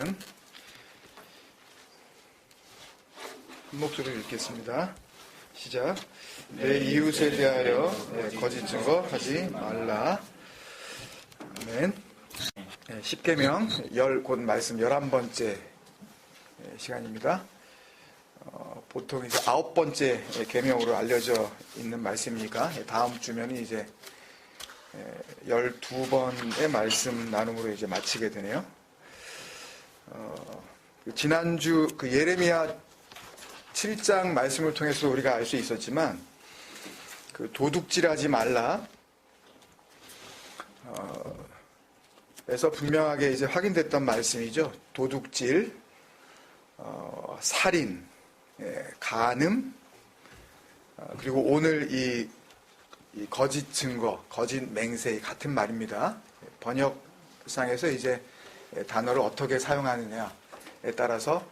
한 목소리로 읽겠습니다. 시작. 내 이웃에 대하여 거짓 증거 하지 말라. 아멘. 십계명 곧 말씀 11번째 시간입니다. 보통 이제 9번째 계명으로 알려져 있는 말씀이니까 다음 주면 이제 12번의 말씀 나눔으로 이제 마치게 되네요. 지난주 그 예레미야 7장 말씀을 통해서 우리가 알 수 있었지만 그 도둑질하지 말라 에서 분명하게 이제 확인됐던 말씀이죠. 도둑질, 살인, 간음, 그리고 오늘 이 거짓 증거, 거짓 맹세 같은 말입니다. 번역상에서 이제 단어를 어떻게 사용하느냐에 따라서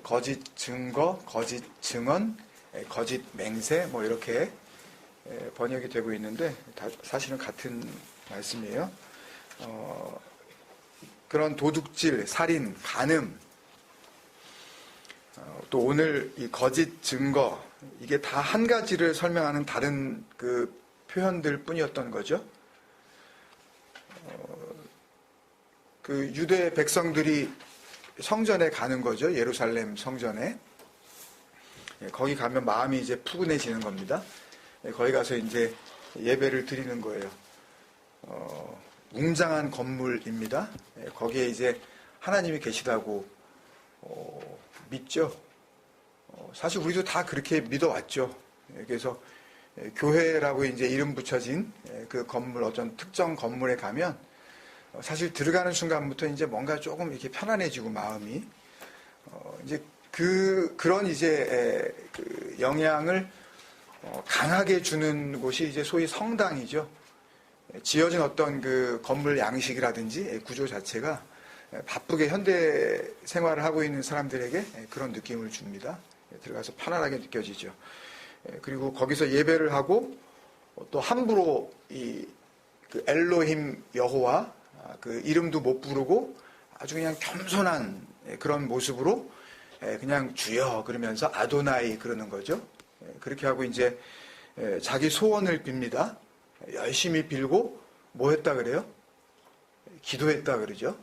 거짓 증거, 거짓 증언, 거짓 맹세 뭐 이렇게 번역이 되고 있는데 사실은 같은 말씀이에요. 그런 도둑질, 살인, 간음, 또 오늘 이 거짓 증거 이게 다 한 가지를 설명하는 다른 그 표현들 뿐이었던 거죠. 그 유대 백성들이 성전에 가는 거죠. 예루살렘 성전에. 거기 가면 마음이 이제 푸근해지는 겁니다. 거기 가서 이제 예배를 드리는 거예요. 웅장한 건물입니다. 거기에 이제 하나님이 계시다고 믿죠. 사실 우리도 다 그렇게 믿어왔죠. 그래서 교회라고 이제 이름 붙여진 그 건물, 어떤 특정 건물에 가면 사실 들어가는 순간부터 이제 뭔가 조금 이렇게 편안해지고 마음이 이제 그런 이제 그 영향을 강하게 주는 곳이 이제 소위 성당이죠. 지어진 어떤 그 건물 양식이라든지 구조 자체가 바쁘게 현대 생활을 하고 있는 사람들에게 그런 느낌을 줍니다. 들어가서 편안하게 느껴지죠. 그리고 거기서 예배를 하고 또 함부로 그 엘로힘 여호와 그 이름도 못 부르고 아주 그냥 겸손한 그런 모습으로 그냥 주여 그러면서 아도나이 그러는 거죠. 그렇게 하고 이제 자기 소원을 빕니다. 열심히 빌고 뭐 했다 그래요? 기도했다 그러죠.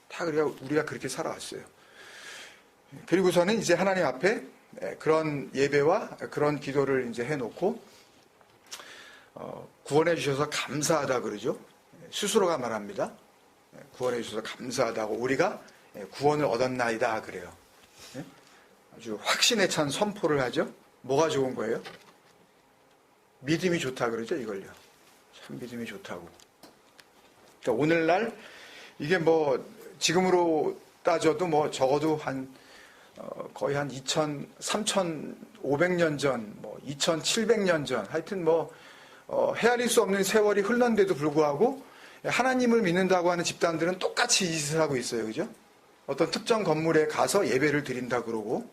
다 우리가 그렇게 살아왔어요. 그리고서는 이제 하나님 앞에 그런 예배와 그런 기도를 이제 해놓고 구원해 주셔서 감사하다 그러죠. 스스로가 말합니다. 구원해 주셔서 감사하다고 우리가 구원을 얻었나이다 그래요. 아주 확신에 찬 선포를 하죠. 뭐가 좋은 거예요? 믿음이 좋다 그러죠. 이걸요. 참 믿음이 좋다고. 그러니까 오늘날 이게 뭐 지금으로 따져도 뭐 적어도 거의 한 3,500년 전, 뭐 2,700년 전, 하여튼 뭐 헤아릴 수 없는 세월이 흘렀는데도 불구하고 하나님을 믿는다고 하는 집단들은 똑같이 이 짓을 하고 있어요. 그죠? 어떤 특정 건물에 가서 예배를 드린다 그러고,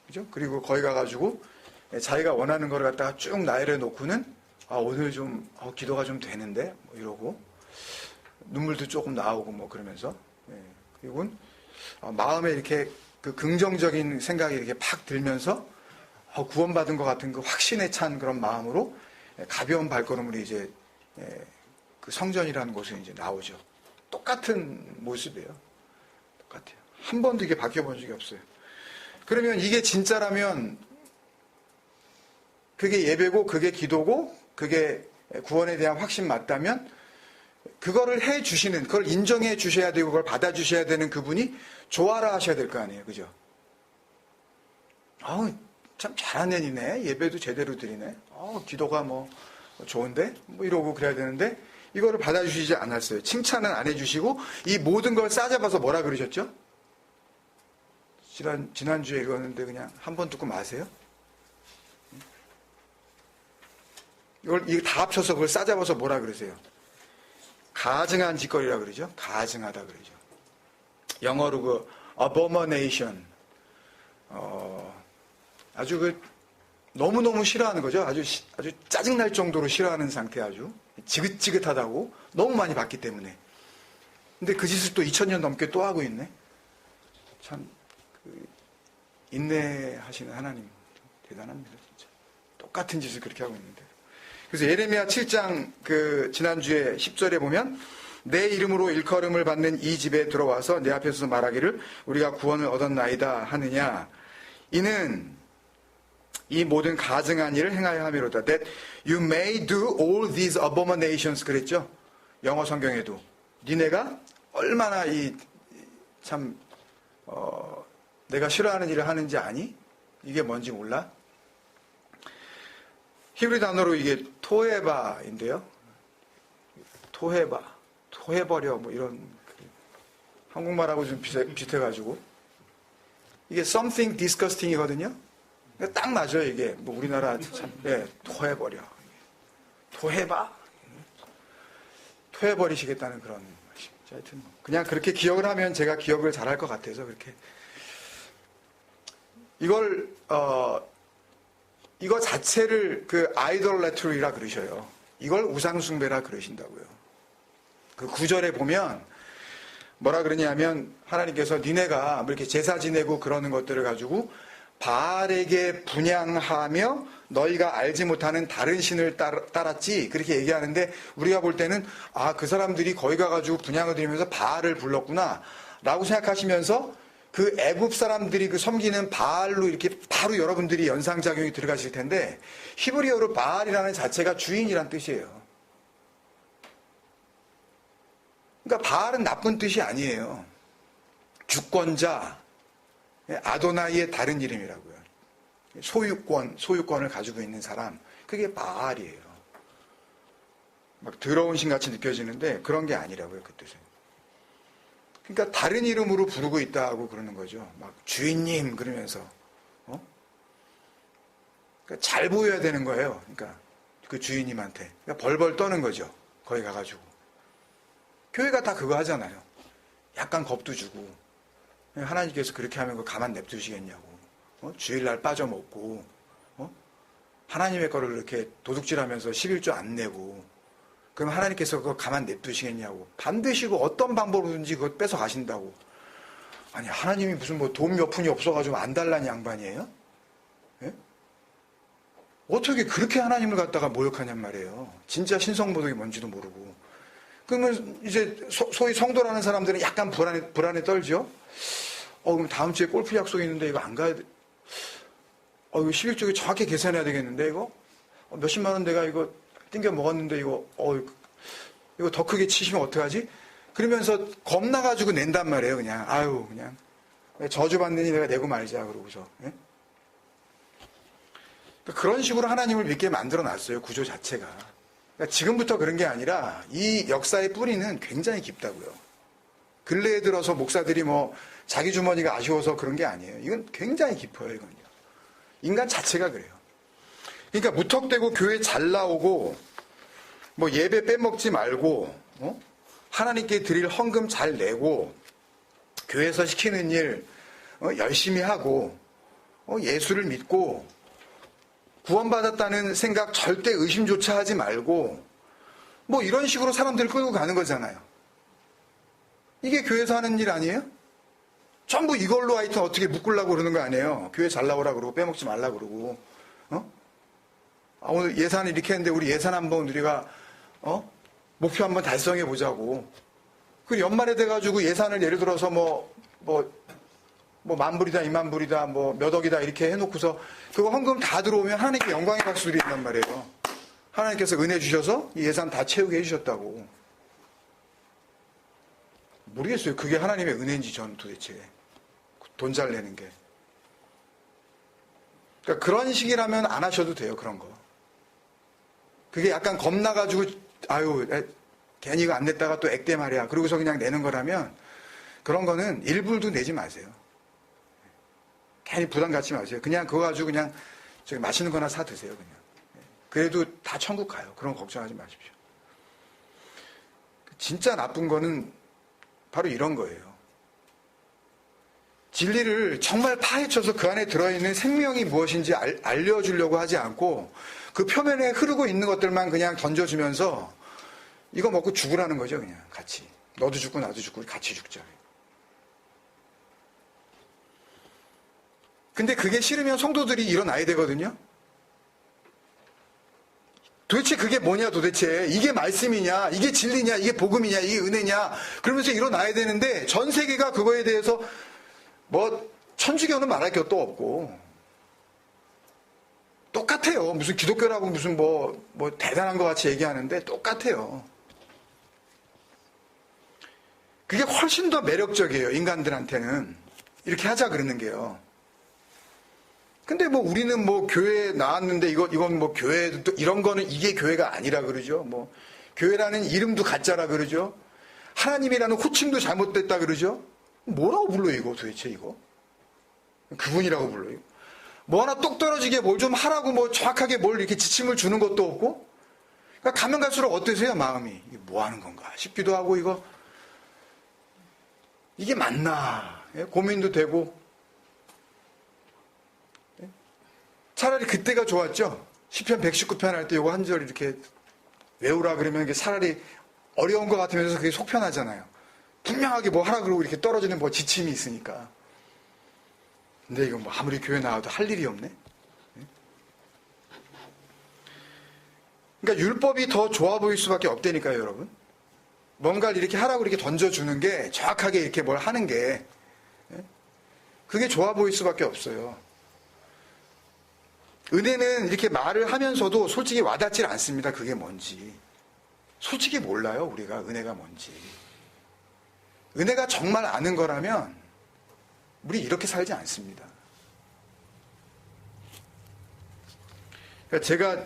그죠? 그리고 거기 가가지고 자기가 원하는 걸 갖다가 쭉 나열해 놓고는 오늘 좀 기도가 좀 되는데 뭐 이러고 눈물도 조금 나오고 뭐 그러면서 그리고 마음에 이렇게 그 긍정적인 생각이 이렇게 팍 들면서 구원받은 것 같은 그 확신에 찬 그런 마음으로 가벼운 발걸음으로 이제 그 성전이라는 곳에 이제 나오죠. 똑같은 모습이에요. 똑같아요. 한 번도 이게 바뀌어 본 적이 없어요. 그러면 이게 진짜라면 그게 예배고 그게 기도고 그게 구원에 대한 확신 맞다면 그거를 해 주시는, 그걸 인정해 주셔야 되고 그걸 받아 주셔야 되는 그분이 좋아라 하셔야 될 거 아니에요. 그죠? 참 잘하는 애니네. 예배도 제대로 드리네. 기도가 뭐 좋은데? 뭐 이러고 그래야 되는데 이거를 받아 주시지 않았어요. 칭찬은 안 해 주시고 이 모든 걸 싸잡아서 뭐라 그러셨죠? 지난주에 읽었는데 그냥 한 번 듣고 마세요. 이거 다 합쳐서 그걸 싸잡아서 뭐라 그러세요? 가증한 짓거리라 그러죠. 가증하다 그러죠. 영어로 그 abomination. 아주 너무너무 싫어하는 거죠. 아주 짜증날 정도로 싫어하는 상태 아주. 지긋지긋하다고 너무 많이 봤기 때문에. 근데 그 짓을 또 2000년 넘게 또 하고 있네. 참 인내하시는 하나님 대단합니다, 진짜. 똑같은 짓을 그렇게 하고 있는데. 그래서 예레미야 7장 지난주에 10절에 보면 내 이름으로 일컬음을 받는 이 집에 들어와서 내 앞에서 말하기를 우리가 구원을 얻었나이다 하느냐. 이는 이 모든 가증한 일을 행하여 함이로다. That you may do all these abominations 그랬죠. 영어 성경에도 니네가 얼마나 내가 싫어하는 일을 하는지 아니? 이게 뭔지 몰라? 히브리 단어로 이게 토헤바인데요. 토해버려 뭐 이런 한국말하고 좀 비슷해가지고 이게 something disgusting이거든요. 딱 맞아요 이게. 뭐 우리나라 참 토해버려, 토해버리시겠다는 그런 것이. 하여튼 그냥 그렇게 기억을 하면 제가 기억을 잘할 것 같아서 그렇게 이거 자체를 아이돌레트리라 그러셔요. 이걸 우상숭배라 그러신다고요. 그 9절에 보면 뭐라 그러냐면 하나님께서 니네가 뭐 이렇게 제사 지내고 그러는 것들을 가지고 바알에게 분향하며 너희가 알지 못하는 다른 신을 따랐지 그렇게 얘기하는데 우리가 볼 때는 그 사람들이 거기 가가지고 분향을 드리면서 바알을 불렀구나 라고 생각하시면서 그 애굽 사람들이 섬기는 바알로 이렇게 바로 여러분들이 연상작용이 들어가실 텐데 히브리어로 바알이라는 자체가 주인이란 뜻이에요. 그러니까 바알은 나쁜 뜻이 아니에요. 주권자, 아도나이의 다른 이름이라고요. 소유권을 가지고 있는 사람, 그게 바알이에요. 막 더러운 신같이 느껴지는데 그런 게 아니라고요, 그 뜻은. 그러니까 다른 이름으로 부르고 있다고 그러는 거죠. 막 주인님 그러면서 그러니까 잘 보여야 되는 거예요. 그러니까 그 주인님한테 그러니까 벌벌 떠는 거죠. 거기 가가지고 교회가 다 그거 하잖아요. 약간 겁도 주고 하나님께서 그렇게 하면 그거 가만 냅두시겠냐고. 주일날 빠져먹고 하나님의 거를 이렇게 도둑질하면서 11조 안 내고 그럼 하나님께서 그거 가만 냅두시겠냐고. 반드시 어떤 방법으로든지 그거 뺏어 가신다고. 아니 하나님이 무슨 돈 몇 푼이 없어가지고 안 달라는 양반이에요? 예? 어떻게 그렇게 하나님을 갖다가 모욕하냔 말이에요. 진짜 신성모독이 뭔지도 모르고. 그러면 이제 소위 성도라는 사람들은 약간 불안에 떨죠. 그럼 다음 주에 골프 약속이 있는데 이거 안 가야 돼. 이거 11조기 정확히 계산해야 되겠는데 이거? 몇십만 원 내가 이거 띵겨 먹었는데 이거 더 크게 치시면 어떡하지? 그러면서 겁나가지고 낸단 말이에요, 그냥. 그냥. 저주받느니 내가 내고 말자, 그러고서. 예? 그런 식으로 하나님을 믿게 만들어 놨어요, 구조 자체가. 그러니까 지금부터 그런 게 아니라 이 역사의 뿌리는 굉장히 깊다고요. 근래에 들어서 목사들이 자기 주머니가 아쉬워서 그런 게 아니에요. 이건 굉장히 깊어요, 이건요. 인간 자체가 그래요. 그러니까 무턱대고 교회 잘 나오고 예배 빼먹지 말고 하나님께 드릴 헌금 잘 내고 교회에서 시키는 일 열심히 하고 예수를 믿고 구원받았다는 생각 절대 의심조차 하지 말고 이런 식으로 사람들을 끌고 가는 거잖아요. 이게 교회에서 하는 일 아니에요? 전부 이걸로 하여튼 어떻게 묶으려고 그러는 거 아니에요. 교회 잘 나오라 그러고 빼먹지 말라 그러고 오늘 예산을 이렇게 했는데 우리 예산 한번 우리가 목표 한번 달성해 보자고. 그 연말에 돼가지고 예산을 예를 들어서 만불이다, 2만불이다, 몇 억이다 이렇게 해놓고서 그거 헌금 다 들어오면 하나님께 영광의 박수 드린단 말이에요. 하나님께서 은혜 주셔서 이 예산 다 채우게 해주셨다고. 모르겠어요. 그게 하나님의 은혜인지 전 도대체. 돈 잘 내는 게. 그러니까 그런 식이라면 안 하셔도 돼요. 그런 거. 그게 약간 겁나가지고 괜히 이거 안 냈다가 또 액대 말이야. 그러고서 그냥 내는 거라면 그런 거는 일불도 내지 마세요. 괜히 부담 갖지 마세요. 그냥 그거 가지고 그냥 맛있는 거나 사 드세요. 그냥. 그래도 다 천국 가요. 그런 거 걱정하지 마십시오. 진짜 나쁜 거는 바로 이런 거예요. 진리를 정말 파헤쳐서 그 안에 들어있는 생명이 무엇인지 알려주려고 하지 않고 그 표면에 흐르고 있는 것들만 그냥 던져주면서 이거 먹고 죽으라는 거죠. 그냥 같이. 너도 죽고 나도 죽고 같이 죽자. 근데 그게 싫으면 성도들이 일어나야 되거든요. 도대체 그게 뭐냐 도대체. 이게 말씀이냐, 이게 진리냐, 이게 복음이냐, 이게 은혜냐. 그러면서 일어나야 되는데 전 세계가 그거에 대해서 뭐 천주교는 말할 것도 없고 똑같아요. 무슨 기독교라고 무슨 뭐 대단한 것 같이 얘기하는데 똑같아요. 그게 훨씬 더 매력적이에요. 인간들한테는. 이렇게 하자 그러는 게요. 근데 뭐 우리는 뭐 교회 나왔는데 이건 뭐 교회 또 이런 거는 이게 교회가 아니라 그러죠. 뭐 교회라는 이름도 가짜라 그러죠. 하나님이라는 호칭도 잘못됐다 그러죠. 뭐라고 불러요 이거 도대체 이거? 그분이라고 불러요. 뭐 하나 똑 떨어지게 뭘 좀 하라고 뭐 정확하게 뭘 이렇게 지침을 주는 것도 없고. 그러니까 가면 갈수록 어떠세요 마음이? 이게 뭐 하는 건가 싶기도 하고 이게 맞나 고민도 되고. 차라리 그때가 좋았죠. 시편 119편 할 때 이거 한 절 이렇게 외우라 그러면 이게 차라리 어려운 것 같으면서 그게 속 편하잖아요. 분명하게 뭐 하라 그러고 이렇게 떨어지는 뭐 지침이 있으니까. 근데 이거 뭐 아무리 교회 나와도 할 일이 없네. 그러니까 율법이 더 좋아 보일 수밖에 없다니까요, 여러분. 뭔가를 이렇게 하라고 이렇게 던져주는 게 정확하게 이렇게 뭘 하는 게 그게 좋아 보일 수밖에 없어요. 은혜는 이렇게 말을 하면서도 솔직히 와닿질 않습니다. 그게 뭔지. 솔직히 몰라요. 우리가 은혜가 뭔지. 은혜가 정말 아는 거라면 우리 이렇게 살지 않습니다. 그러니까 제가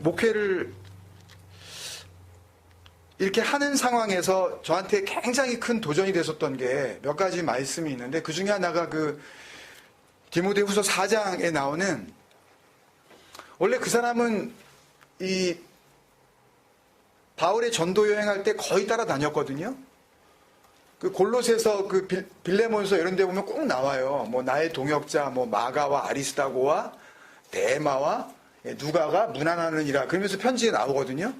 목회를 이렇게 하는 상황에서 저한테 굉장히 큰 도전이 됐었던 게 몇 가지 말씀이 있는데 그 중에 하나가 디모데후서 4장에 나오는 원래 그 사람은 이 바울의 전도 여행할 때 거의 따라다녔거든요. 그 골로새서 빌레몬서 이런 데 보면 꼭 나와요. 뭐 나의 동역자 뭐 마가와 아리스다고와 데마와 누가가 문안하느니라 그러면서 편지에 나오거든요.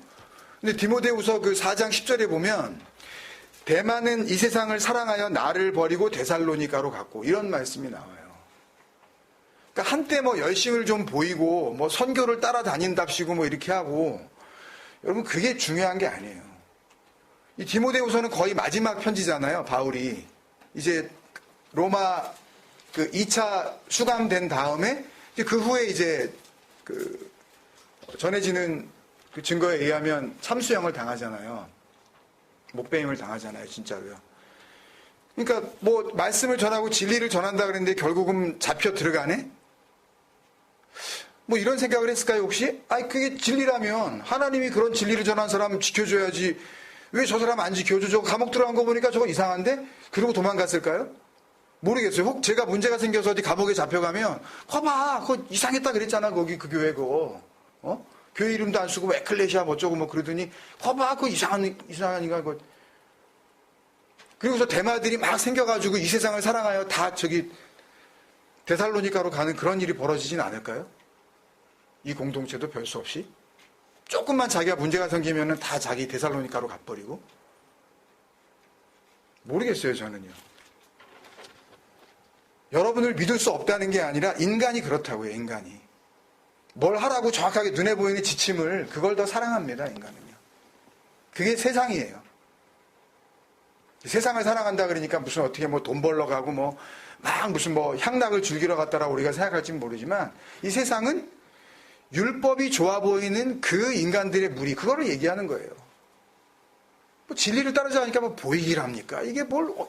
근데 디모데후서 4장 10절에 보면 데마는 이 세상을 사랑하여 나를 버리고 데살로니가로 갔고 이런 말씀이 나와요. 그러니까 한때 뭐 열심을 좀 보이고 뭐 선교를 따라다닌답시고 뭐 이렇게 하고 여러분 그게 중요한 게 아니에요. 이 디모데후서는 거의 마지막 편지잖아요. 바울이 이제 로마 2차 수감된 다음에 그 후에 이제 전해지는 그 증거에 의하면 참수형을 당하잖아요. 목배임을 당하잖아요. 진짜로요. 그러니까 뭐 말씀을 전하고 진리를 전한다 그랬는데 결국은 잡혀 들어가네? 뭐 이런 생각을 했을까요 혹시? 그게 진리라면 하나님이 그런 진리를 전한 사람 지켜줘야지 왜 저 사람 안 지켜줘? 저거 감옥 들어간 거 보니까 저거 이상한데? 그러고 도망갔을까요? 모르겠어요. 혹 제가 문제가 생겨서 어디 감옥에 잡혀가면 거봐 그거 이상했다 그랬잖아 거기 그 교회 그거 교회 이름도 안 쓰고 에클레시아 어쩌고 뭐 그러더니 거봐 그거 이상하니까 그거 그리고서 대마들이 막 생겨가지고 이 세상을 사랑하여 다 데살로니가로 가는 그런 일이 벌어지진 않을까요? 이 공동체도 별 수 없이 조금만 자기가 문제가 생기면 다 자기 데살로니가로 가버리고 모르겠어요 저는요. 여러분을 믿을 수 없다는 게 아니라 인간이 그렇다고요. 인간이 뭘 하라고 정확하게 눈에 보이는 지침을 그걸 더 사랑합니다. 인간은요. 그게 세상이에요. 세상을 사랑한다 그러니까 무슨 어떻게 뭐 돈 벌러 가고 뭐 막 무슨 뭐 향락을 즐기러 갔다라고 우리가 생각할지는 모르지만 이 세상은 율법이 좋아 보이는 그 인간들의 무리 그거를 얘기하는 거예요. 뭐 진리를 따르자 하니까 뭐 보이기를 합니까? 이게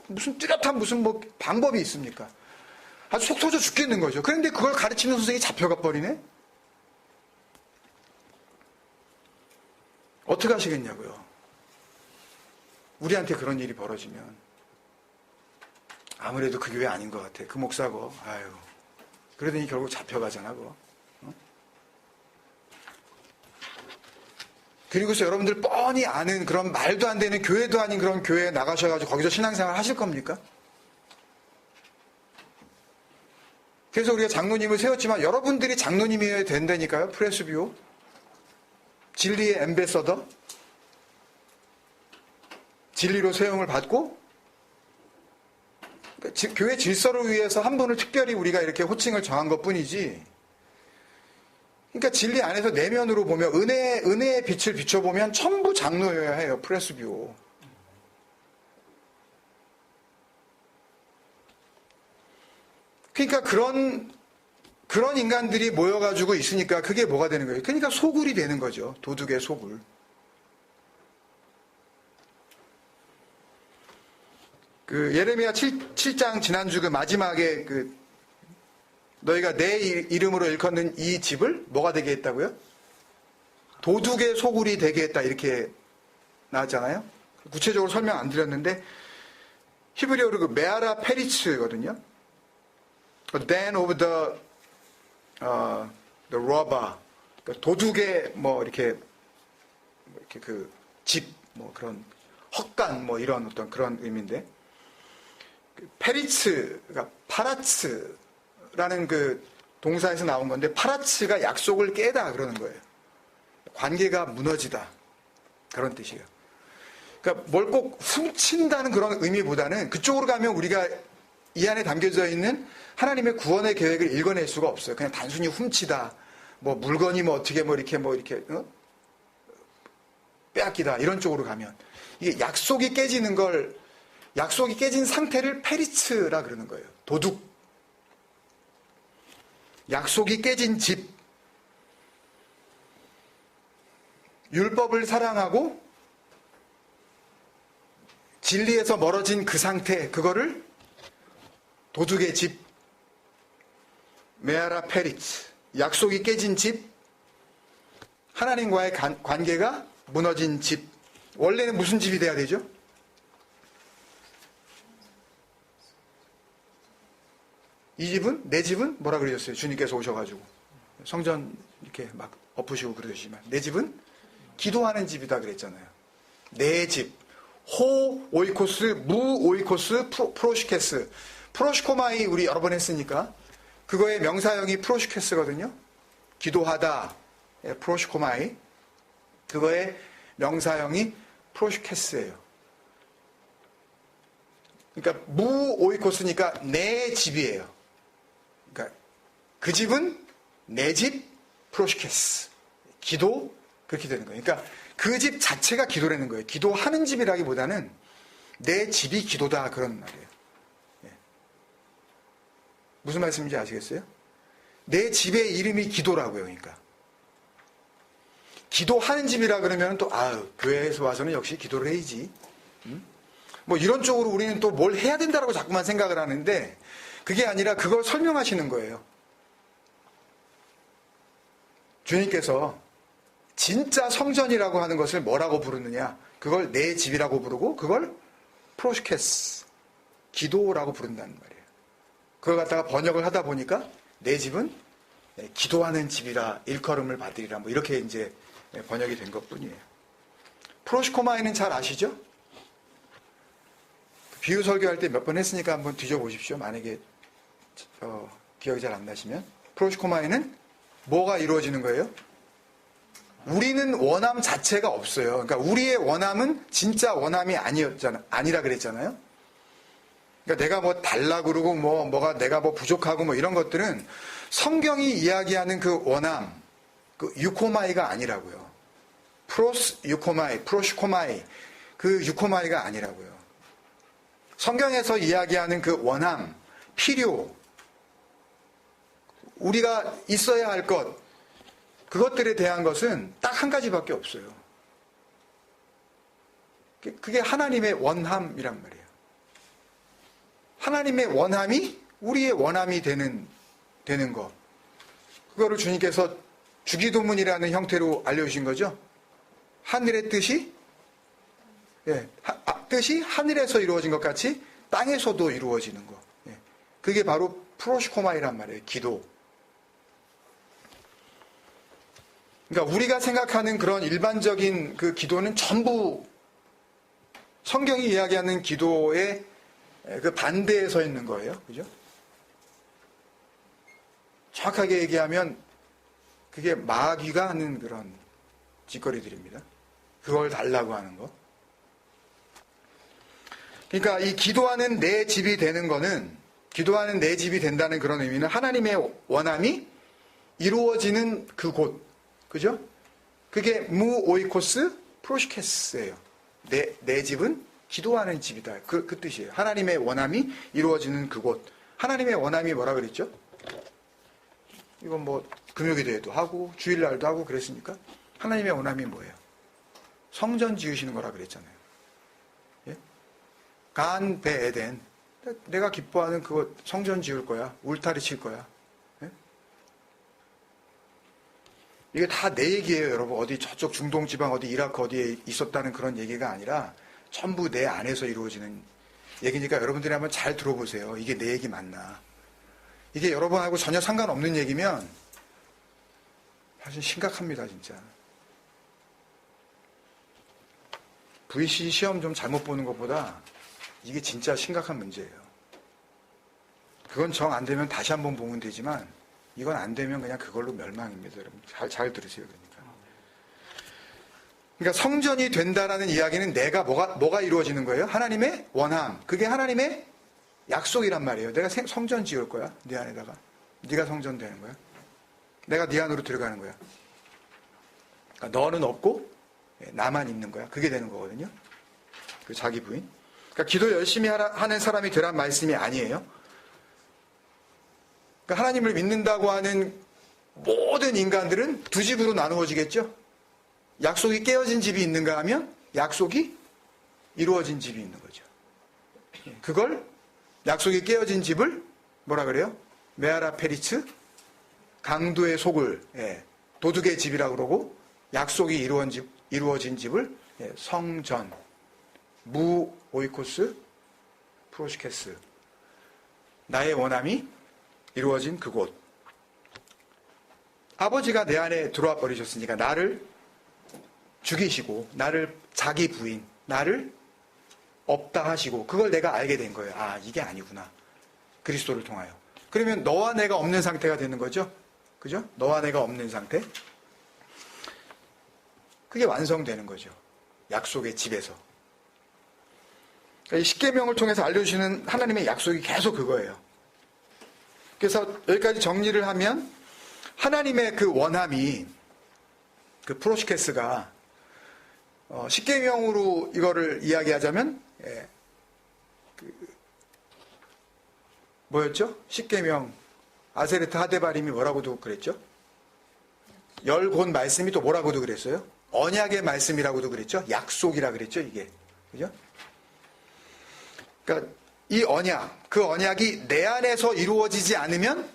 무슨 뚜렷한 무슨 뭐 방법이 있습니까? 아주 속 터져 죽겠는 거죠. 그런데 그걸 가르치는 선생이 잡혀가 버리네? 어떻게 하시겠냐고요. 우리한테 그런 일이 벌어지면 아무래도 그 교회 아닌 것 같아. 그 목사고 그러더니 결국 잡혀가잖아 그거. 그리고서 여러분들 뻔히 아는 그런 말도 안 되는 교회도 아닌 그런 교회에 나가셔가지고 거기서 신앙생활 하실 겁니까? 그래서 우리가 장로님을 세웠지만 여러분들이 장로님이어야 된다니까요. 프레스비오 진리의 엠베서더 진리로 세움을 받고, 그러니까 교회 질서를 위해서 한 분을 특별히 우리가 이렇게 호칭을 정한 것 뿐이지, 그러니까 진리 안에서 내면으로 보면, 은혜의 빛을 비춰보면 전부 장로여야 해요, 프레스비오. 그러니까 그런 인간들이 모여가지고 있으니까 그게 뭐가 되는 거예요? 그러니까 소굴이 되는 거죠. 도둑의 소굴. 그 예레미야 7장 지난주 그 마지막에 그 너희가 내 이름으로 일컫는 이 집을 뭐가 되게 했다고요? 도둑의 소굴이 되게 했다 이렇게 나왔잖아요. 구체적으로 설명 안 드렸는데 히브리어로 그 메아라 페리츠거든요. Den of the robber. 그러니까 도둑의 뭐 이렇게 그 집 뭐 그런 헛간 뭐 이런 어떤 그런 의미인데 페리츠가 파라츠라는 그 동사에서 나온 건데 파라츠가 약속을 깨다 그러는 거예요. 관계가 무너지다 그런 뜻이에요. 그러니까 뭘 꼭 훔친다는 그런 의미보다는 그쪽으로 가면 우리가 이 안에 담겨져 있는 하나님의 구원의 계획을 읽어낼 수가 없어요. 그냥 단순히 훔치다, 뭐 물건이 뭐 어떻게 뭐 이렇게 빼앗기다 이런 쪽으로 가면 이게 약속이 깨진 상태를 페리츠라 그러는 거예요. 도둑. 약속이 깨진 집. 율법을 사랑하고 진리에서 멀어진 그 상태, 그거를 도둑의 집, 메아라 페리츠, 약속이 깨진 집, 하나님과의 관계가 무너진 집. 원래는 무슨 집이 돼야 되죠? 이 집은, 내 집은 뭐라 그러셨어요? 주님께서 오셔가지고 성전 이렇게 막 엎으시고 그러시지만 내 집은 기도하는 집이다 그랬잖아요. 내 집, 호 오이코스, 무 오이코스, 프로시케스. 프로시코마이 우리 여러 번 했으니까 그거의 명사형이 프로시케스거든요. 기도하다, 프로시코마이. 그거의 명사형이 프로시케스예요. 그러니까 무 오이코스니까 내 집이에요. 그러니까 그 집은 내 집, 프로시케스. 기도, 그렇게 되는 거예요. 그러니까 그 집 자체가 기도라는 거예요. 기도하는 집이라기보다는 내 집이 기도다 그런 말이에요. 무슨 말씀인지 아시겠어요? 내 집의 이름이 기도라고요. 그러니까 기도하는 집이라 그러면 또 교회에서 와서는 역시 기도를 해야지. 뭐 이런 쪽으로 우리는 또 뭘 해야 된다라고 자꾸만 생각을 하는데 그게 아니라 그걸 설명하시는 거예요. 주님께서 진짜 성전이라고 하는 것을 뭐라고 부르느냐? 그걸 내 집이라고 부르고 그걸 프로시케스, 기도라고 부른다는 말이에요. 그걸 갖다가 번역을 하다 보니까 내 집은 기도하는 집이라 일컬음을 받으리라 뭐 이렇게 이제 번역이 된 것뿐이에요. 프로시코마이는 잘 아시죠? 비유 설교할 때 몇 번 했으니까 한번 뒤져보십시오. 만약에 기억이 잘 안 나시면. 프로시코마이는 뭐가 이루어지는 거예요? 우리는 원함 자체가 없어요. 그러니까 우리의 원함은 진짜 원함이 아니라 그랬잖아요. 그러니까 내가 뭐 달라 그러고 뭐가 내가 뭐 부족하고 뭐 이런 것들은 성경이 이야기하는 그 원함, 그 유코마이가 아니라고요. 유코마이, 프로시코마이, 그 유코마이가 아니라고요. 성경에서 이야기하는 그 원함, 필요, 우리가 있어야 할 것, 그것들에 대한 것은 딱 한 가지밖에 없어요. 그게 하나님의 원함이란 말이에요. 하나님의 원함이 우리의 원함이 되는 것. 그거를 주님께서 주기도문이라는 형태로 알려주신 거죠. 하늘의 뜻이 뜻이 하늘에서 이루어진 것 같이 땅에서도 이루어지는 것. 그게 바로 프로시코마이란 말이에요. 기도. 그러니까 우리가 생각하는 그런 일반적인 그 기도는 전부 성경이 이야기하는 기도의 그 반대에 서 있는 거예요. 그죠? 정확하게 얘기하면 그게 마귀가 하는 그런 짓거리들입니다. 그걸 달라고 하는 거. 그러니까 이 기도하는 내 집이 되는 거는, 기도하는 내 집이 된다는 그런 의미는 하나님의 원함이 이루어지는 그곳, 그죠? 그게 무 오이코스 프로시케스예요. 내 집은 기도하는 집이다. 그 뜻이에요. 하나님의 원함이 이루어지는 그곳. 하나님의 원함이 뭐라 그랬죠? 이건 뭐 금요기도에도 하고 주일날도 하고 그랬으니까 하나님의 원함이 뭐예요? 성전 지으시는 거라 그랬잖아요. 예? 간 베에덴, 내가 기뻐하는 그거 성전 지을 거야. 울타리 칠 거야. 예? 이게 다 내 얘기예요, 여러분. 어디 저쪽 중동 지방 어디 이라크 어디에 있었다는 그런 얘기가 아니라 전부 내 안에서 이루어지는 얘기니까 여러분들이 한번 잘 들어보세요. 이게 내 얘기 맞나? 이게 여러분하고 전혀 상관없는 얘기면 사실 심각합니다, 진짜. VC 시험 좀 잘못 보는 것보다 이게 진짜 심각한 문제예요. 그건 정 안 되면 다시 한번 보면 되지만 이건 안 되면 그냥 그걸로 멸망입니다, 여러분. 잘 들으세요, 그러니까 성전이 된다라는 이야기는 내가 뭐가 이루어지는 거예요? 하나님의 원함. 그게 하나님의 약속이란 말이에요. 내가 성전 지을 거야, 네 안에다가. 네가 성전 되는 거야. 내가 네 안으로 들어가는 거야. 그러니까 너는 없고 나만 있는 거야. 그게 되는 거거든요. 그 자기 부인. 그러니까 기도 열심히 하는 사람이 되란 말씀이 아니에요. 그러니까 하나님을 믿는다고 하는 모든 인간들은 두 집으로 나누어지겠죠. 약속이 깨어진 집이 있는가 하면 약속이 이루어진 집이 있는 거죠. 그걸 약속이 깨어진 집을 뭐라 그래요? 메아라 페리츠, 강도의 속을 도둑의 집이라고 그러고, 약속이 이루어진 집을 성전, 무 오이코스 프로시케스, 나의 원함이 이루어진 그곳. 아버지가 내 안에 들어와 버리셨으니까 나를 죽이시고 나를 자기 부인, 나를 없다 하시고 그걸 내가 알게 된 거예요. 아, 이게 아니구나. 그리스도를 통하여. 그러면 너와 내가 없는 상태가 되는 거죠. 그죠? 너와 내가 없는 상태. 그게 완성되는 거죠. 약속의 집에서. 그러니까 이 십계명을 통해서 알려주시는 하나님의 약속이 계속 그거예요. 그래서 여기까지 정리를 하면 하나님의 그 원함이, 그 프로시케스가 십계명으로 이거를 이야기하자면 뭐였죠? 십계명 아세르트 하데바림이 뭐라고도 그랬죠? 열곧 말씀이 또 뭐라고도 그랬어요? 언약의 말씀이라고도 그랬죠? 약속이라 그랬죠, 이게. 그죠? 그러니까 이 언약, 그 언약이 내 안에서 이루어지지 않으면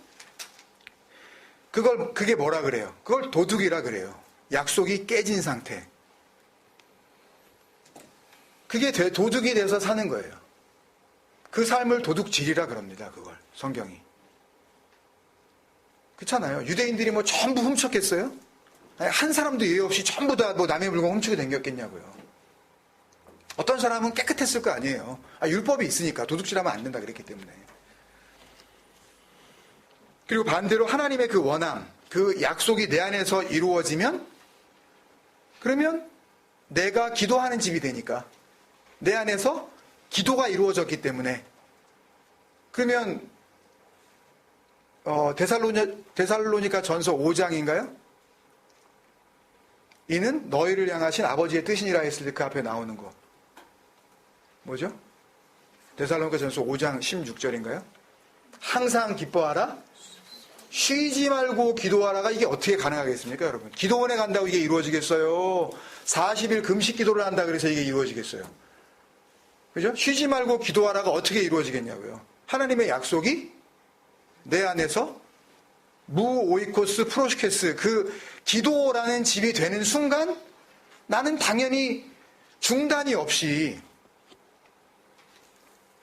그게 뭐라 그래요? 그걸 도둑이라 그래요. 약속이 깨진 상태. 그게 도둑이 돼서 사는 거예요. 그 삶을 도둑질이라 그럽니다. 그걸 성경이. 그렇잖아요. 유대인들이 뭐 전부 훔쳤겠어요? 아니, 한 사람도 예외 없이 전부 다 뭐 남의 물건 훔치고 다녔겠냐고요. 어떤 사람은 깨끗했을 거 아니에요. 율법이 있으니까 도둑질하면 안 된다 그랬기 때문에. 그리고 반대로 하나님의 그 원함, 그 약속이 내 안에서 이루어지면, 그러면 내가 기도하는 집이 되니까 내 안에서 기도가 이루어졌기 때문에, 그러면 데살로니가 전서 5장인가요? 이는 너희를 향하신 아버지의 뜻이니라 했을 때 그 앞에 나오는 거 뭐죠? 데살로니가 전서 5장 16절인가요? 항상 기뻐하라, 쉬지 말고 기도하라가 이게 어떻게 가능하겠습니까, 여러분? 기도원에 간다고 이게 이루어지겠어요? 40일 금식 기도를 한다 그래서 이게 이루어지겠어요? 그죠? 쉬지 말고 기도하라가 어떻게 이루어지겠냐고요? 하나님의 약속이 내 안에서 무 오이코스 프로시케스, 그 기도라는 집이 되는 순간 나는 당연히 중단이 없이,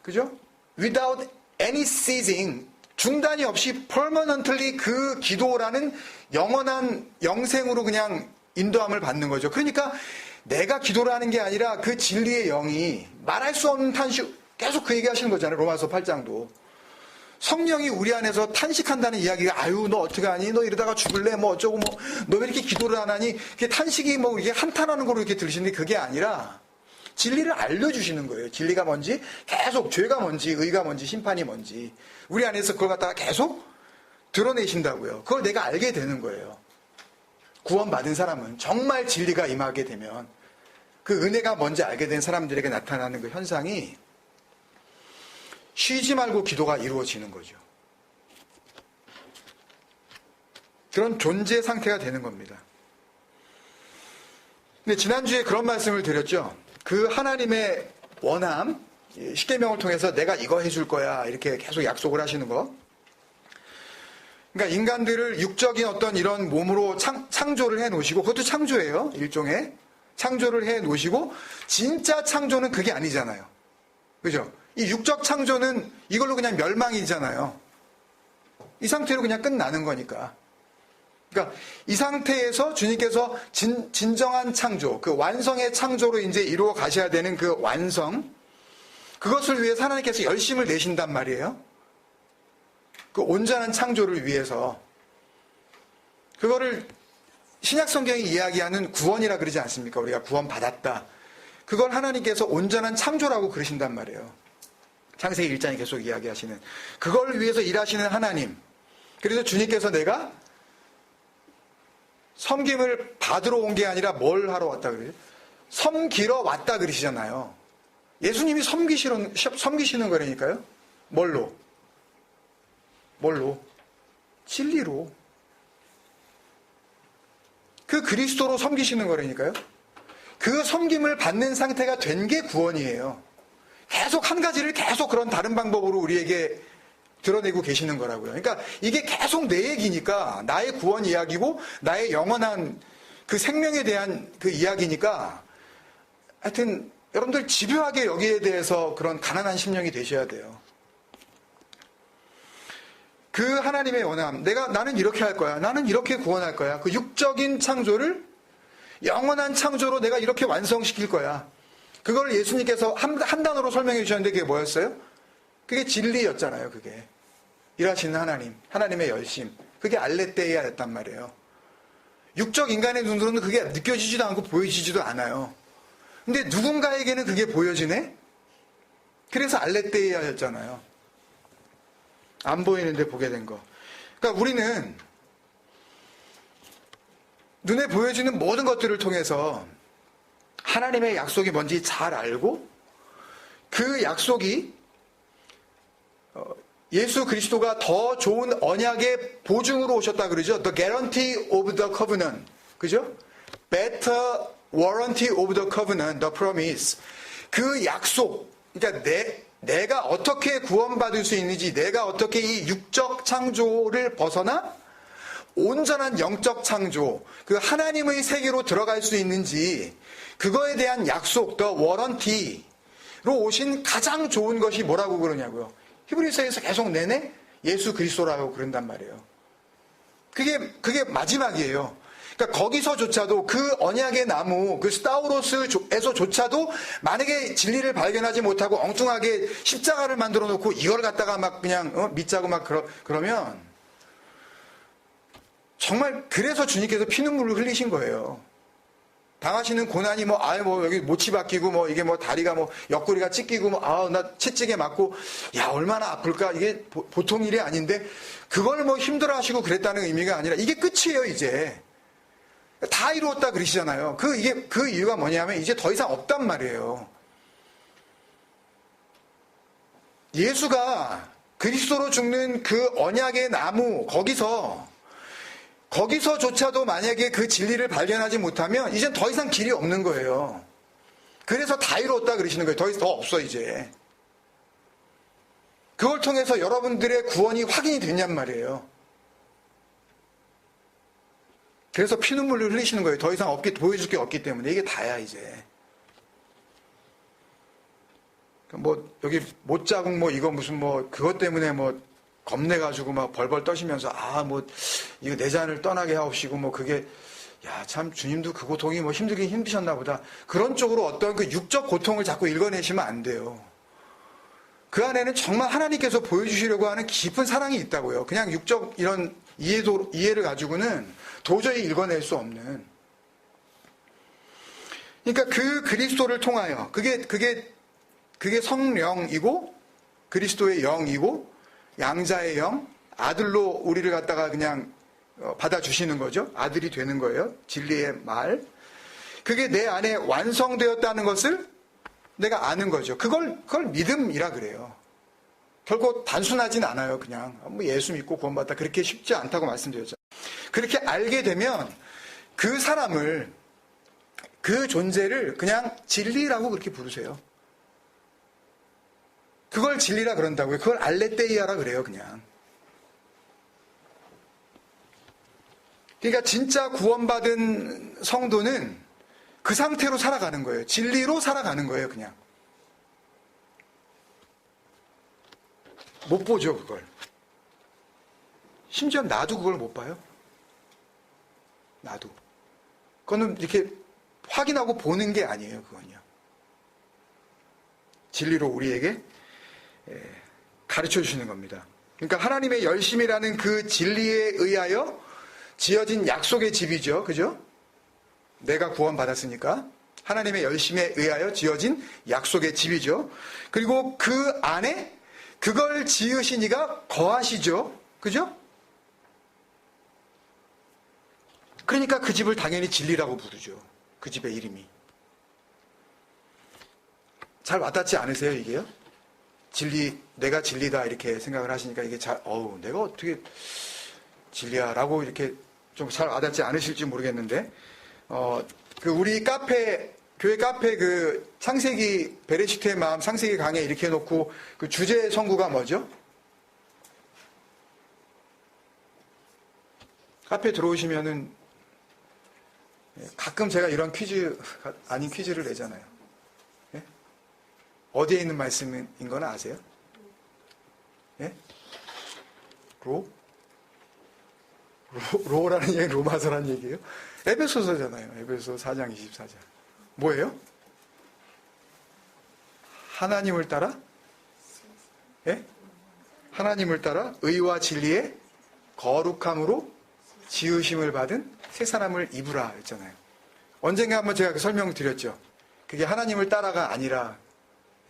그죠? Without any ceasing, 중단이 없이 permanently 그 기도라는 영원한 영생으로 그냥 인도함을 받는 거죠. 그러니까 내가 기도를 하는 게 아니라 그 진리의 영이 말할 수 없는 탄식, 계속 그 얘기 하시는 거잖아요. 로마서 8장도. 성령이 우리 안에서 탄식한다는 이야기가, 아유, 너 어떡하니? 너 이러다가 죽을래? 뭐 어쩌고, 뭐, 너 왜 이렇게 기도를 안 하니? 그게 탄식이 뭐 이게 한탄하는 거로 이렇게 들으시는데 그게 아니라 진리를 알려주시는 거예요. 진리가 뭔지, 계속 죄가 뭔지, 의가 뭔지, 심판이 뭔지. 우리 안에서 그걸 갖다가 계속 드러내신다고요. 그걸 내가 알게 되는 거예요. 구원받은 사람은 정말 진리가 임하게 되면 그 은혜가 뭔지 알게 된 사람들에게 나타나는 그 현상이 쉬지 말고 기도가 이루어지는 거죠. 그런 존재 상태가 되는 겁니다. 근데 지난주에 그런 말씀을 드렸죠. 그 하나님의 원함, 십계명을 통해서 내가 이거 해줄 거야 이렇게 계속 약속을 하시는 거. 그러니까 인간들을 육적인 어떤 이런 몸으로 창조를 해 놓으시고, 그것도 창조예요. 일종의 창조를 해 놓으시고, 진짜 창조는 그게 아니잖아요. 그죠? 이 육적 창조는 이걸로 그냥 멸망이잖아요. 이 상태로 그냥 끝나는 거니까. 그러니까 이 상태에서 주님께서 진정한 창조, 그 완성의 창조로 이제 이루어 가셔야 되는 그 완성, 그것을 위해서 하나님께서 열심을 내신단 말이에요. 그 온전한 창조를 위해서. 그거를 신약 성경이 이야기하는 구원이라 그러지 않습니까? 우리가 구원받았다. 그걸 하나님께서 온전한 창조라고 그러신단 말이에요. 창세기 1장에 계속 이야기하시는. 그걸 위해서 일하시는 하나님. 그래서 주님께서 내가 섬김을 받으러 온 게 아니라 뭘 하러 왔다 그래요? 섬기러 왔다 그러시잖아요. 예수님이 섬기시는 거라니까요. 뭘로? 진리로. 그 그리스도로 섬기시는 거라니까요. 그 섬김을 받는 상태가 된 게 구원이에요. 계속 한 가지를 계속 그런 다른 방법으로 우리에게 드러내고 계시는 거라고요. 그러니까 이게 계속 내 얘기니까, 나의 구원 이야기고 나의 영원한 그 생명에 대한 그 이야기니까, 하여튼 여러분들 집요하게 여기에 대해서 그런 가난한 심령이 되셔야 돼요. 그 하나님의 원함, 나는 이렇게 할 거야, 나는 이렇게 구원할 거야, 그 육적인 창조를 영원한 창조로 내가 이렇게 완성시킬 거야. 그걸 예수님께서 한 단어로 설명해 주셨는데 그게 뭐였어요? 그게 진리였잖아요. 그게 일하시는 하나님의 열심, 그게 알레테이아였단 말이에요. 육적 인간의 눈으로는 그게 느껴지지도 않고 보여지지도 않아요. 근데 누군가에게는 그게 보여지네? 그래서 알레테이아였잖아요. 안 보이는데 보게 된 거. 그러니까 우리는 눈에 보여지는 모든 것들을 통해서 하나님의 약속이 뭔지 잘 알고, 그 약속이 예수 그리스도가 더 좋은 언약의 보증으로 오셨다 그러죠. The guarantee of the covenant. 그죠? Better warranty of the covenant, the promise. 그 약속, 그러니까 내가 어떻게 구원받을 수 있는지, 내가 어떻게 이 육적 창조를 벗어나 온전한 영적 창조, 그 하나님의 세계로 들어갈 수 있는지, 그거에 대한 약속, the warranty로 오신 가장 좋은 것이 뭐라고 그러냐고요. 히브리서에서 계속 내내 예수 그리스도라고 그런단 말이에요. 그게 마지막이에요. 그러니까 거기서조차도 그 언약의 나무, 그 스타우로스에서조차도 만약에 진리를 발견하지 못하고 엉뚱하게 십자가를 만들어 놓고 이걸 갖다가 막 그냥 믿자고 막 그러면 정말, 그래서 주님께서 피눈물을 흘리신 거예요. 당하시는 고난이 여기 못이 박히고 이게 다리가 옆구리가 찢기고 나 채찍에 맞고, 야, 얼마나 아플까. 이게 보통 일이 아닌데 그걸 힘들어 하시고 그랬다는 의미가 아니라 이게 끝이에요, 이제. 다 이루었다 그러시잖아요. 그 이유가 뭐냐면 이제 더 이상 없단 말이에요. 예수가 그리스도로 죽는 그 언약의 나무, 거기서조차도 만약에 그 진리를 발견하지 못하면 이젠 더 이상 길이 없는 거예요. 그래서 다 이루었다 그러시는 거예요. 더 없어 이제. 그걸 통해서 여러분들의 구원이 확인이 됐냔 말이에요. 그래서 피눈물을 흘리시는 거예요. 더 이상 보여줄 게 없기 때문에. 이게 다야 이제. 여기 못자국 이거 무슨 그것 때문에 겁내가지고 벌벌 떠시면서 이거 내 잔을 떠나게 하옵시고 그게, 야, 참 주님도 그 고통이 힘들긴 힘드셨나 보다. 그런 쪽으로 어떤 그 육적 고통을 자꾸 읽어내시면 안 돼요. 그 안에는 정말 하나님께서 보여주시려고 하는 깊은 사랑이 있다고요. 그냥 육적 이런 이해를 가지고는 도저히 읽어낼 수 없는. 그러니까 그 그리스도를 통하여 그게 성령이고 그리스도의 영이고 양자의 영, 아들로 우리를 갖다가 그냥 받아주시는 거죠. 아들이 되는 거예요. 진리의 말. 그게 내 안에 완성되었다는 것을 내가 아는 거죠. 그걸 믿음이라 그래요. 결코 단순하진 않아요. 그냥 뭐 예수 믿고 구원받다 그렇게 쉽지 않다고 말씀드렸죠. 그렇게 알게 되면 그 사람을, 그 존재를 그냥 진리라고 그렇게 부르세요. 그걸 진리라 그런다고요. 그걸 알레테이아라 그래요. 그냥. 그러니까 진짜 구원받은 성도는 그 상태로 살아가는 거예요. 진리로 살아가는 거예요. 그냥. 못 보죠. 그걸. 심지어 나도 그걸 못 봐요. 나도. 그거는 이렇게 확인하고 보는 게 아니에요. 그건요. 진리로 우리에게 가르쳐 주시는 겁니다. 그러니까 하나님의 열심이라는 그 진리에 의하여 지어진 약속의 집이죠. 그죠? 내가 구원받았으니까 하나님의 열심에 의하여 지어진 약속의 집이죠. 그리고 그 안에 그걸 지으신 이가 거하시죠. 그죠? 그러니까 그 집을 당연히 진리라고 부르죠. 그 집의 이름이. 잘 와닿지 않으세요, 이게요? 진리, 내가 진리다 이렇게 생각을 하시니까 이게 내가 어떻게 진리야 라고 이렇게 좀 잘 와닿지 않으실지 모르겠는데, 우리 교회 카페 그 창세기, 베레시트의 마음 창세기 강의 이렇게 해놓고 그 주제 선구가 뭐죠? 카페 들어오시면은 가끔 제가 이런 퀴즈, 아닌 퀴즈를 내잖아요. 예? 어디에 있는 말씀인 건 아세요? 예? 로라는 얘기 로마서라는 얘기예요? 에베소서잖아요. 에베소 4장 24절. 뭐예요? 하나님을 따라? 예? 하나님을 따라 의와 진리의 거룩함으로 지으심을 받은 새 사람을 입으라 했잖아요. 언젠가 한번 제가 그 설명을 드렸죠. 그게 하나님을 따라가 아니라,